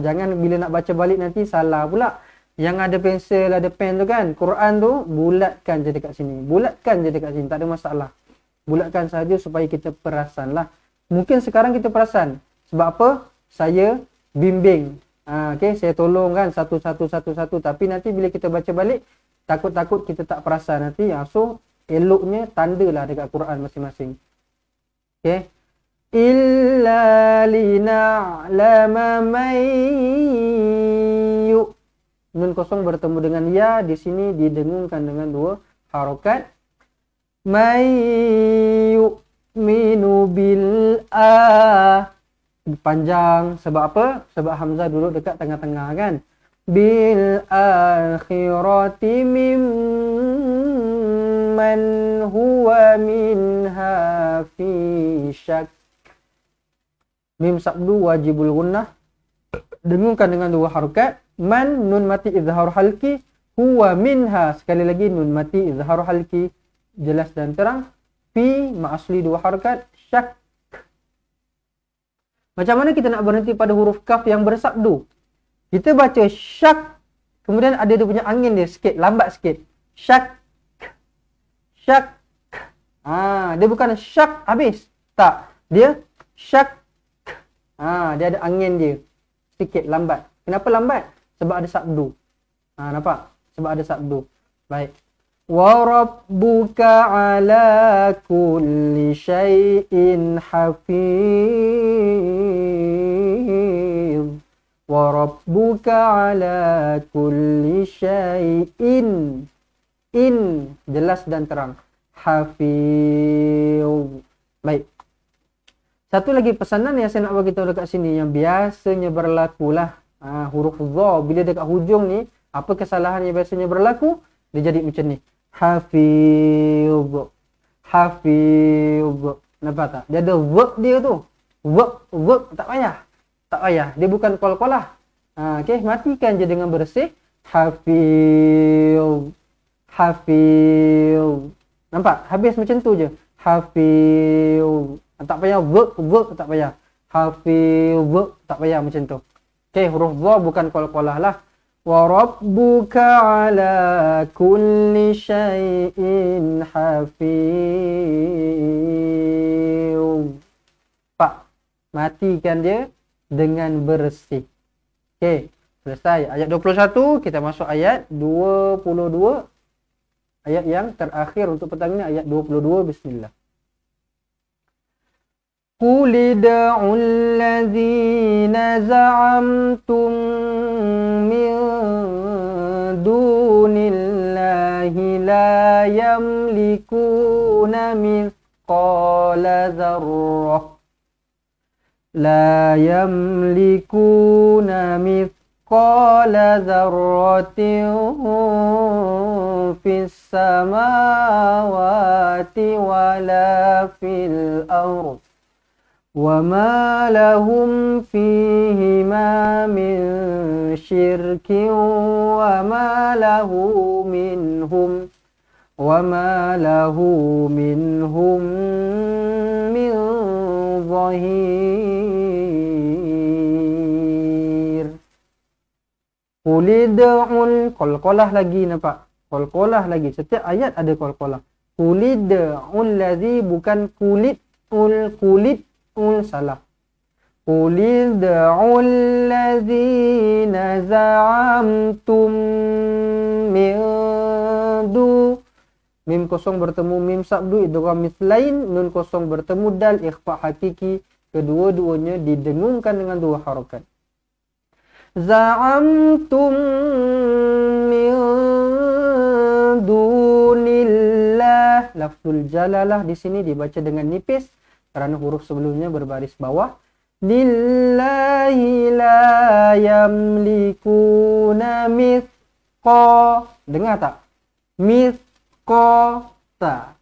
jangan bila nak baca balik nanti salah pula. Yang ada pensel, ada pen tu kan, Quran tu bulatkan je dekat sini, bulatkan je dekat sini, tak ada masalah. Bulatkan saja supaya kita perasan lah. Mungkin sekarang kita perasan, sebab apa? Saya bimbing, okay, saya tolong kan satu, tapi nanti bila kita baca balik, takut-takut kita tak perasan nanti. So eloknya tandalah dekat Quran masing-masing. Okay, illa lina'lama man nun kosong bertemu dengan ya, di sini didengungkan dengan dua harakat. May yu'minu bil panjang, sebab apa? Sebab hamzah duduk dekat tengah-tengah kan. Bil akhirati mimman huwa minha fi syak. Mim sabdu wajibul gunnah, dengungkan dengan dua harakat. Man nun mati izhar halki, huwa minha, sekali lagi nun mati izhar halki, jelas dan terang. Fi ma'asli dua harakat, syak. Macam mana kita nak berhenti pada huruf kaf yang bersabdu? Kita baca syak, kemudian ada dia punya angin dia sikit, lambat sikit. Syak, syak. Dia bukan syak habis, tak, dia syak. Dia ada angin dia sikit, lambat. Kenapa lambat? Sebab ada sabdu. Nampak? Sebab ada sabdu. Baik. Wa rabbuka ala kulli syai'in hafiz. Wa rabbuka ala kulli syai'in. In, jelas dan terang. Hafiz. Baik. Satu lagi pesanan yang saya nak bagi tahu dekat sini, yang biasanya berlaku lah. Huruf dha bila dekat hujung ni, apa kesalahan yang biasanya berlaku? Dia jadi macam ni. Hafiz. Hafiz. Nampak tak? Dia ada verb dia tu. Verb tak payah. Tak payah. Dia bukan qalqalah. Okey, matikan je dengan bersih. Hafiz. Hafiz. Nampak? Habis macam tu je. Hafiz. Tak payah verb tak payah. Hafiz tak payah macam tu. Okey, huruf dha bukan qalqalah lah. Wa rabbuka ala kulli syai'in hafiz. Pak, matikan dia dengan bersih. Okey, selesai ayat 21, kita masuk ayat 22. Ayat yang terakhir untuk petang ini, ayat 22. Bismillah. Qul id'ul ladzina za'amtum min dunillahi la yamlikuna mithqala dzarrah. La yamlikuna mithqala dzarratin fis samawati wala fil ardh. وَمَا لَهُمْ فِيهِمَا مِنْ شِرْكٍ وَمَا لَهُ مِنْهُمْ مِنْ ظَهِيرٍ. Qulid'ul, qalqalah lagi, nampak? Qalqalah lagi. Setiap ayat ada qalqalah. Qulid'ul ladzi, bukan kulit, salah. Qulid'ul ladzina za'amtum min du. Mim kosong bertemu mim sabdu, idgham mithlain. Nun kosong bertemu dal, ikhfa hakiki. Kedua-duanya didengungkan dengan dua harakat. Za'amtum min duni lafzul jalalah di sini dibaca dengan nipis kerana huruf sebelumnya berbaris bawah. Lillahi la yamlikuna mithqa. Dengar tak? Mithqata.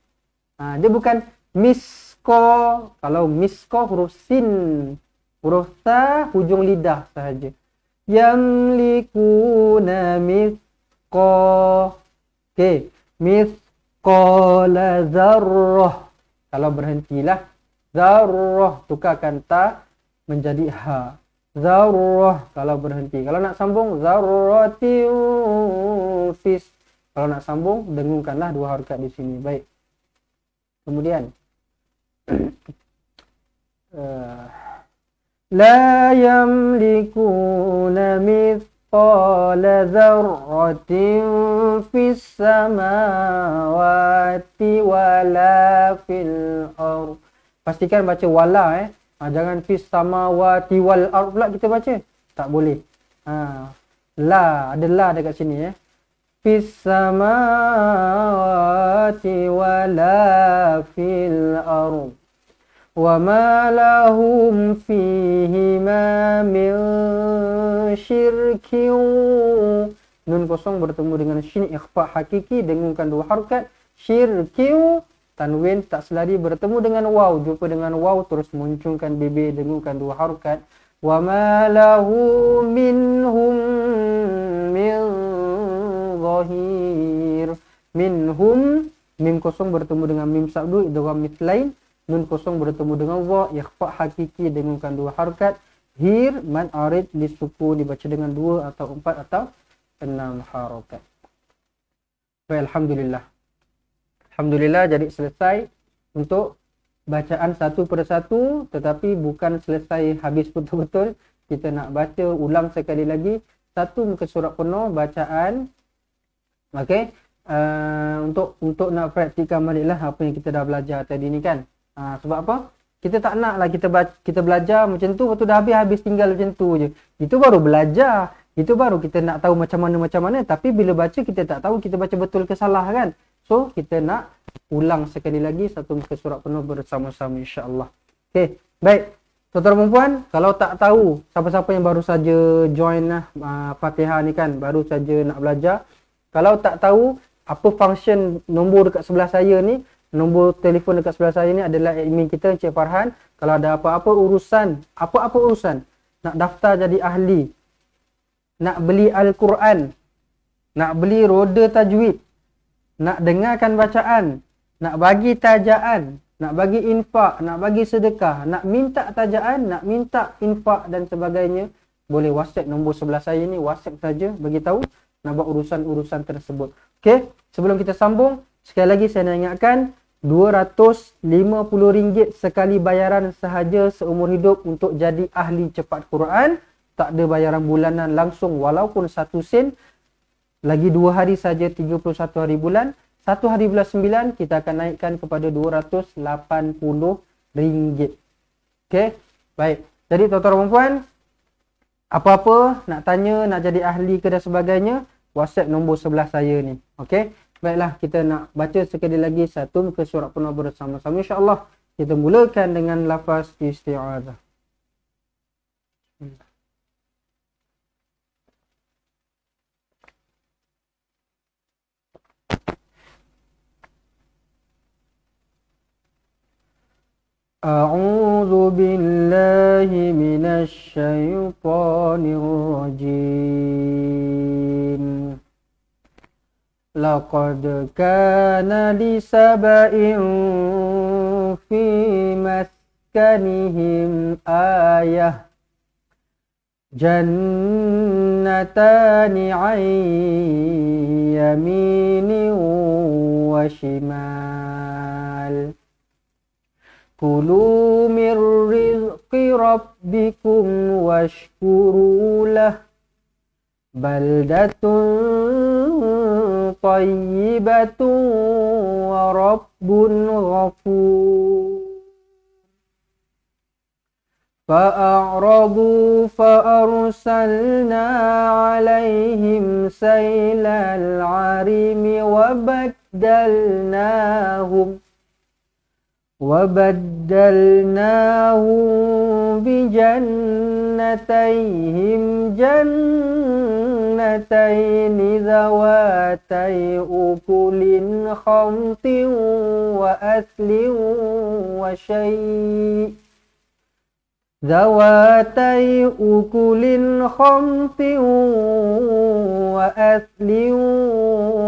Dia bukan misko. Kalau misko huruf sin, huruf ta hujung lidah sahaja. Yamlikuna mithqa. Okey, mithqala zarrah. Kalau berhentilah zarrah, tukarkan ta menjadi ha. Zarrah kalau berhenti. Kalau nak sambung zarratin fis. Kalau nak sambung dengungkanlah dua harakat di sini. Baik. Kemudian la yamlikuna mithqala dzarratin fis samawati wala fil ardh. Pastikan baca wala jangan fis samawati wal ardh pula kita baca. Tak boleh. La, ada la dekat sini fis samawati wala fil ardh. Wa ma lahum fihima min syirkin. Nun kosong bertemu dengan shin ikhfa hakiki, dengungkan dua harakat. Syirkin, tanwin tak selari bertemu dengan waw, jumpa dengan waw terus munculkan bibir, dengungkan dua harakat. Wa ma lahu minhum min zahir. Minhum, mim kosong bertemu dengan mim sabdu idgham mitlain. Nun kosong bertemu dengan wa, ikhfa hakiki, dengungkan dua harakat. Hir, mad arid lisukun, dibaca dengan 2 atau 4 atau 6 harakat. Baik, alhamdulillah. Alhamdulillah, jadi selesai untuk bacaan satu persatu, tetapi bukan selesai habis betul-betul. Kita nak baca ulang sekali lagi satu muka surat penuh bacaan. Okey, untuk nak praktikkan baliklah apa yang kita dah belajar tadi ni kan. Sebab apa? Kita tak nak lah kita belajar macam tu, lepas tu dah habis tinggal macam tu je. Itu baru belajar. Itu baru kita nak tahu macam mana. Tapi bila baca kita tak tahu kita baca betul ke salah kan. So kita nak ulang sekali lagi satu muka surat penuh bersama-sama insya-Allah. Okey, baik. Tuan-tuan dan puan, kalau tak tahu siapa-siapa yang baru saja join Fatihah ni kan, baru saja nak belajar. Kalau tak tahu apa function nombor dekat sebelah saya ni, nombor telefon dekat sebelah saya ni adalah admin kita Encik Farhan. Kalau ada apa-apa urusan, nak daftar jadi ahli, nak beli Al-Quran, nak beli roda tajwid, nak dengarkan bacaan, nak bagi tajaan, nak bagi infak, nak bagi sedekah, nak minta tajaan, nak minta infak dan sebagainya, boleh WhatsApp nombor sebelah saya ni, WhatsApp saja bagi tahu nak buat urusan-urusan tersebut. Okey, sebelum kita sambung, sekali lagi saya nak ingatkan RM250 sekali bayaran sahaja seumur hidup untuk jadi ahli cepat Quran. Tak ada bayaran bulanan langsung walaupun 1 sen. Lagi 2 hari saja 31 hari bulan. 1 hari bulan 9 kita akan naikkan kepada RM280. Okey, baik. Jadi tuan-tuan dan puan, apa-apa nak tanya, nak jadi ahli ke dan sebagainya, WhatsApp nombor sebelah saya ni. Okey. Baiklah, kita nak baca sekali lagi satu muka surat penuh bersama-sama insya-Allah. Kita mulakan dengan lafaz isti'adzah. A'udzu billahi minasy syaithanir rajim. Laqad kana li saba'in fi maskanihim ayah. Jannatani 'an yaminin wa shimal. Kulu min rizqi rabbikum washkuru lah. Baldatun tayyibatun wa rabbun ghafur. Fa'a'radu fa'arsalna alaihim saylal 'arimi wa وبدلناهم بجنتيهم جنتين ذواتي أكل خمط وأثل وشيء ذواتي أكل خمط وأثل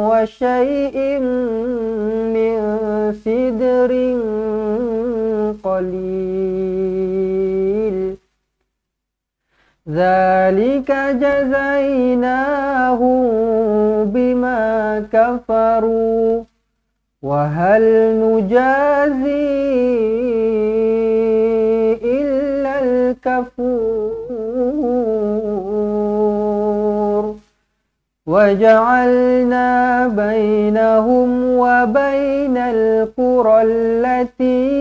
وشيء من سدر قليل ذلك جزيناهم بما كفروا وهل نجازي إلا الكفور وجعلنا بينهم وبين القرى التي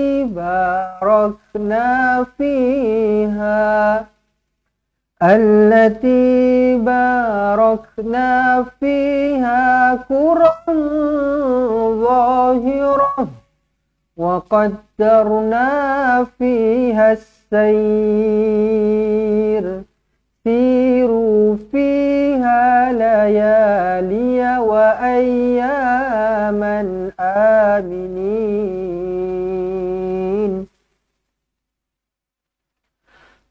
باركنا فيها قرى ظاهرة وقدرنا فيها السير سيروا فيها ليالي وأياما آمنين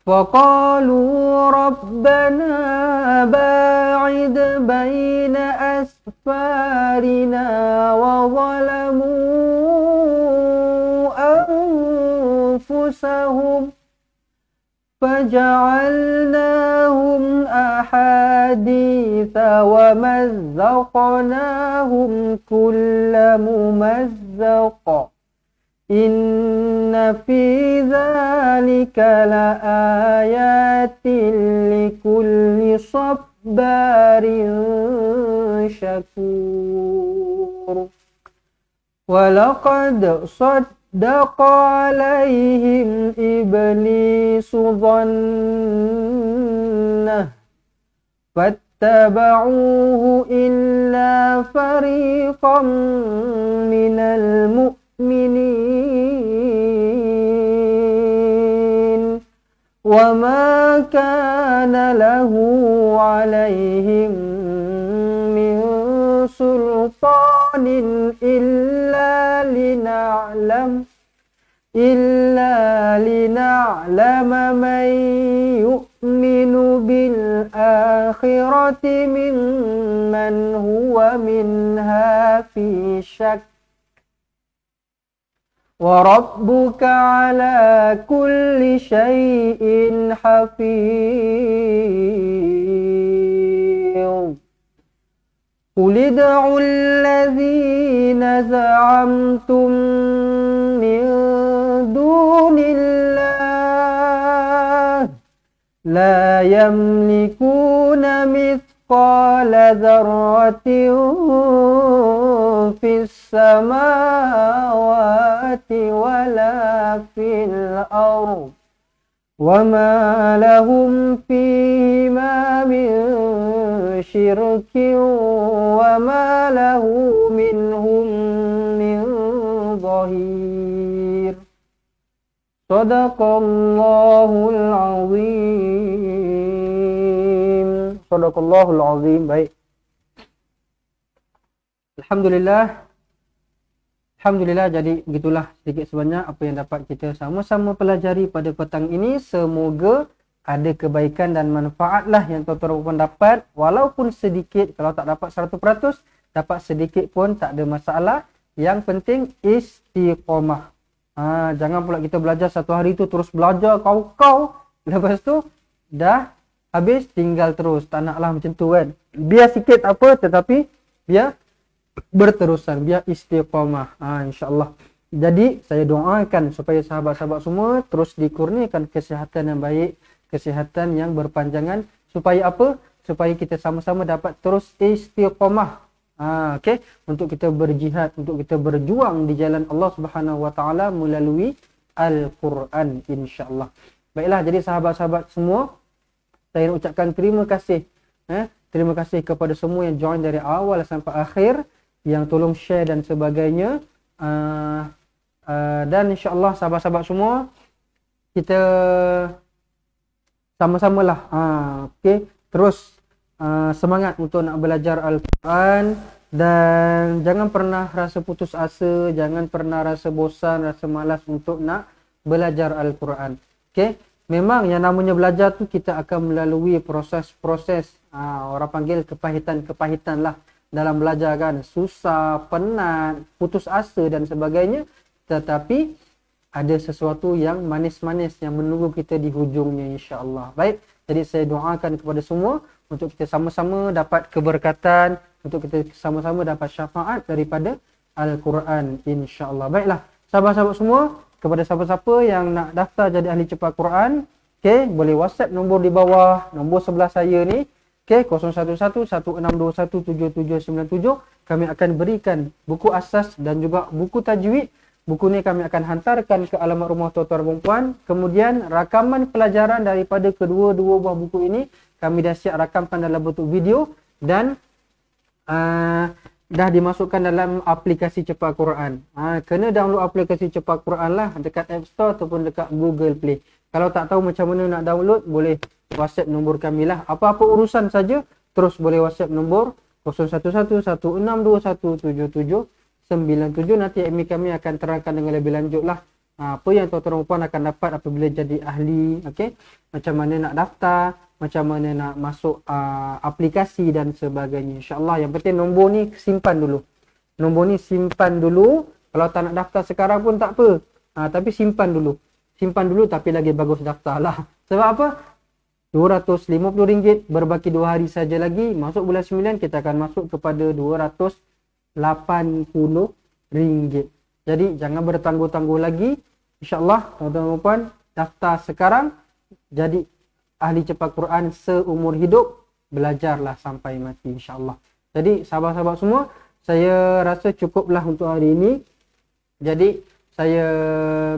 فقالوا ربنا باعد بين أسفارنا وظلموا أنفسهم فجعلناهم أحاديث ومزقناهم كل ممزق إن في ذلك لآيات لكل صبار شكور ولقد صدق عليهم إبليس ظنه فاتبعوه إلا فريقا من المؤمنين وما كان له عليهم من سلطان إلا لنعلم من يؤمن بالآخرة ممن هو منها في شك وربك على كل شيء حفيظ قل ادعوا الذين زعمتم من دون الله لا يملكون مثقال ذرة في السماوات ولا في الأرض وما لهم فيهما من شرك وما له منهم من ظهير صدق الله العظيم صدق الله العظيم. Baik, Alhamdulillah, jadi begitulah sedikit sebanyak apa yang dapat kita sama-sama pelajari pada petang ini. Semoga ada kebaikan dan manfaatlah yang tuan-tuan dapat, walaupun sedikit. Kalau tak dapat 100%, dapat sedikit pun tak ada masalah. Yang penting istiqamah. Jangan pula kita belajar satu hari tu terus belajar kau-kau, lepas tu dah habis tinggal terus. Tak naklah macam tu kan. Biar sikit apa, tetapi biar berterusan, biar istiqamah. InsyaAllah. Jadi saya doakan supaya sahabat-sahabat semua terus dikurniakan kesihatan yang baik, kesihatan yang berpanjangan. Supaya apa? Supaya kita sama-sama dapat terus istiqamah. Okay? Untuk kita berjihad, untuk kita berjuang di jalan Allah Subhanahu Wa Taala melalui Al-Quran, insyaAllah. Baiklah, jadi sahabat-sahabat semua, saya ucapkan terima kasih. Terima kasih kepada semua yang join dari awal sampai akhir. yang tolong share dan sebagainya. Dan insyaAllah sahabat-sahabat semua, kita sama-samalah terus semangat untuk nak belajar Al-Quran. Dan jangan pernah rasa putus asa, jangan pernah rasa bosan, rasa malas untuk nak belajar Al-Quran. Memang yang namanya belajar tu kita akan melalui proses-proses, orang panggil kepahitan-kepahitan lah dalam belajar kan. Susah, penat, putus asa dan sebagainya. Tetapi ada sesuatu yang manis-manis yang menunggu kita di hujungnya, insya-Allah. Baik, jadi saya doakan kepada semua untuk kita sama-sama dapat keberkatan, untuk kita sama-sama dapat syafaat daripada Al-Quran, insya-Allah. Baiklah, sahabat-sahabat semua, kepada siapa-siapa yang nak daftar jadi ahli cepat Quran, boleh WhatsApp nombor di bawah, nombor sebelah saya ni, 011-1621-7797. Kami akan berikan buku asas dan juga buku tajwid. Buku ni kami akan hantarkan ke alamat rumah tuan-tuan dan puan. Kemudian rakaman pelajaran daripada kedua-dua buah buku ini kami dah siap rakamkan dalam bentuk video dan dah dimasukkan dalam aplikasi Cepat Quran. Kena download aplikasi Cepat Quran lah dekat App Store ataupun dekat Google Play. Kalau tak tahu macam mana nak download, boleh WhatsApp nombor kami lah. Apa-apa urusan saja, terus boleh WhatsApp nombor 011-1621-7797. Nanti admin kami akan terangkan dengan lebih lanjut lah apa yang tuan-tuan dan puan akan dapat apabila jadi ahli. Macam mana nak daftar, macam mana nak masuk aplikasi dan sebagainya. InsyaAllah yang penting nombor ni simpan dulu. Nombor ni simpan dulu. Kalau tak nak daftar sekarang pun tak apa. Tapi simpan dulu. Simpan dulu tapi lagi bagus daftar lah. Sebab apa? RM250 berbaki 2 hari saja lagi. Masuk bulan 9 kita akan masuk kepada RM280. Jadi jangan bertangguh-tangguh lagi. InsyaAllah tuan-tuan dan puan daftar sekarang. Jadi ahli cepat Quran seumur hidup, belajarlah sampai mati, insyaAllah. Jadi sahabat-sahabat semua, saya rasa cukuplah untuk hari ini. Jadi saya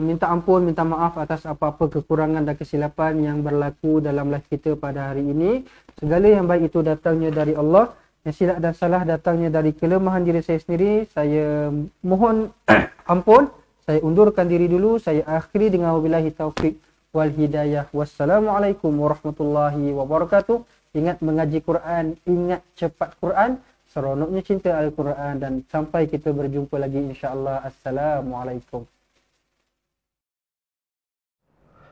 minta ampun, minta maaf atas apa-apa kekurangan dan kesilapan yang berlaku dalam live kita pada hari ini. Segala yang baik itu datangnya dari Allah, yang silap dan salah datangnya dari kelemahan diri saya sendiri. Saya mohon ampun, saya undurkan diri dulu. Saya akhiri dengan wabillahi taufik wal hidayah. Wassalamualaikum warahmatullahi wabarakatuh. Ingat mengaji Quran, ingat cepat Quran, seronoknya cinta Al-Quran, dan sampai kita berjumpa lagi insya-Allah. Assalamualaikum.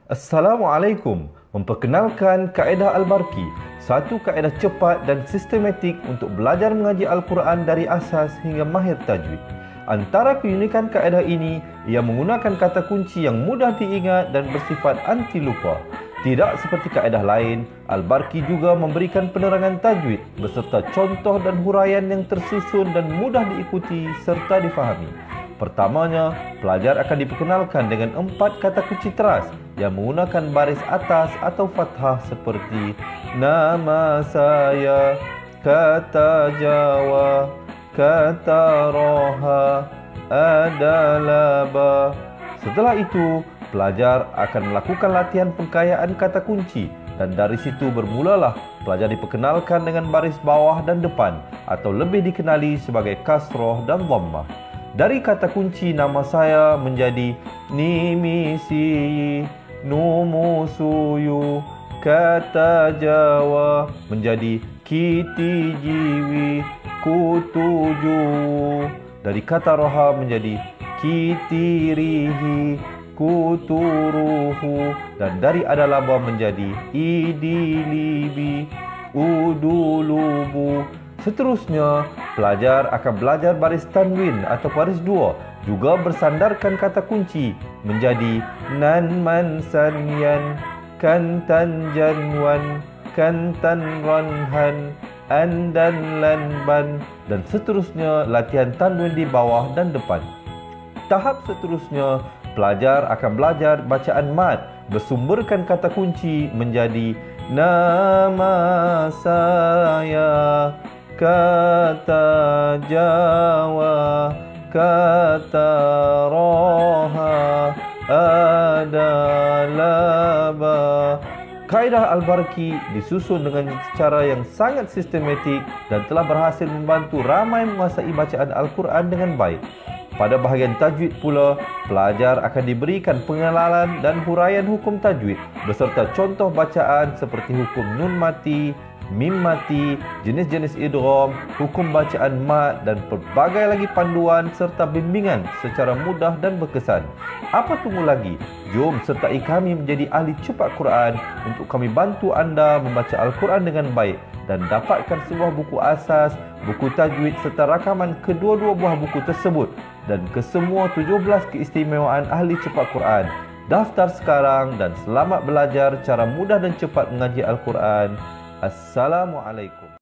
Assalamualaikum. Memperkenalkan kaedah Al-Barki, satu kaedah cepat dan sistematik untuk belajar mengaji Al-Quran dari asas hingga mahir tajwid. Antara keunikan kaedah ini, ia menggunakan kata kunci yang mudah diingat dan bersifat anti lupa. Tidak seperti kaedah lain, Al-Barki juga memberikan penerangan tajwid beserta contoh dan huraian yang tersusun dan mudah diikuti serta difahami. Pertamanya, pelajar akan diperkenalkan dengan 4 kata kunci teras yang menggunakan baris atas atau fathah seperti nama saya, kata Jawa, kata Roha, adalah ba. Setelah itu, pelajar akan melakukan latihan pengkayaan kata kunci dan dari situ bermulalah pelajar diperkenalkan dengan baris bawah dan depan atau lebih dikenali sebagai kasroh dan dhammah. Dari kata kunci nama saya menjadi nimisi, numusuyu, kata Jawa menjadi kiti jiwi, kutuju. Dari kata roha menjadi kitirihi, kuturuhu, dan dari adalaba menjadi idilibi, udulubu. Seterusnya, pelajar akan belajar baris tanwin atau baris dua, juga bersandarkan kata kunci menjadi nan man sanyan, kantan janwan, kantan ranhan, andan lanban, dan seterusnya latihan tanwin di bawah dan depan. Tahap seterusnya, pelajar akan belajar bacaan mad bersumberkan kata kunci menjadi nama saya, kata Jawa, kata Roha, adalah ba, Kaedah Al-Barki disusun dengan cara yang sangat sistematik dan telah berhasil membantu ramai menguasai bacaan Al-Quran dengan baik. Pada bahagian tajwid pula, pelajar akan diberikan pengenalan dan huraian hukum tajwid beserta contoh bacaan seperti hukum nun mati, mim mati, jenis-jenis idgham, hukum bacaan mat dan pelbagai lagi panduan serta bimbingan secara mudah dan berkesan. Apa tunggu lagi? Jom sertai kami menjadi ahli cepat Quran untuk kami bantu anda membaca Al-Quran dengan baik dan dapatkan sebuah buku asas, buku tajwid serta rakaman kedua-dua buah buku tersebut dan kesemua 17 keistimewaan ahli cepat Quran. Daftar sekarang dan selamat belajar cara mudah dan cepat mengaji Al-Quran. Assalamualaikum.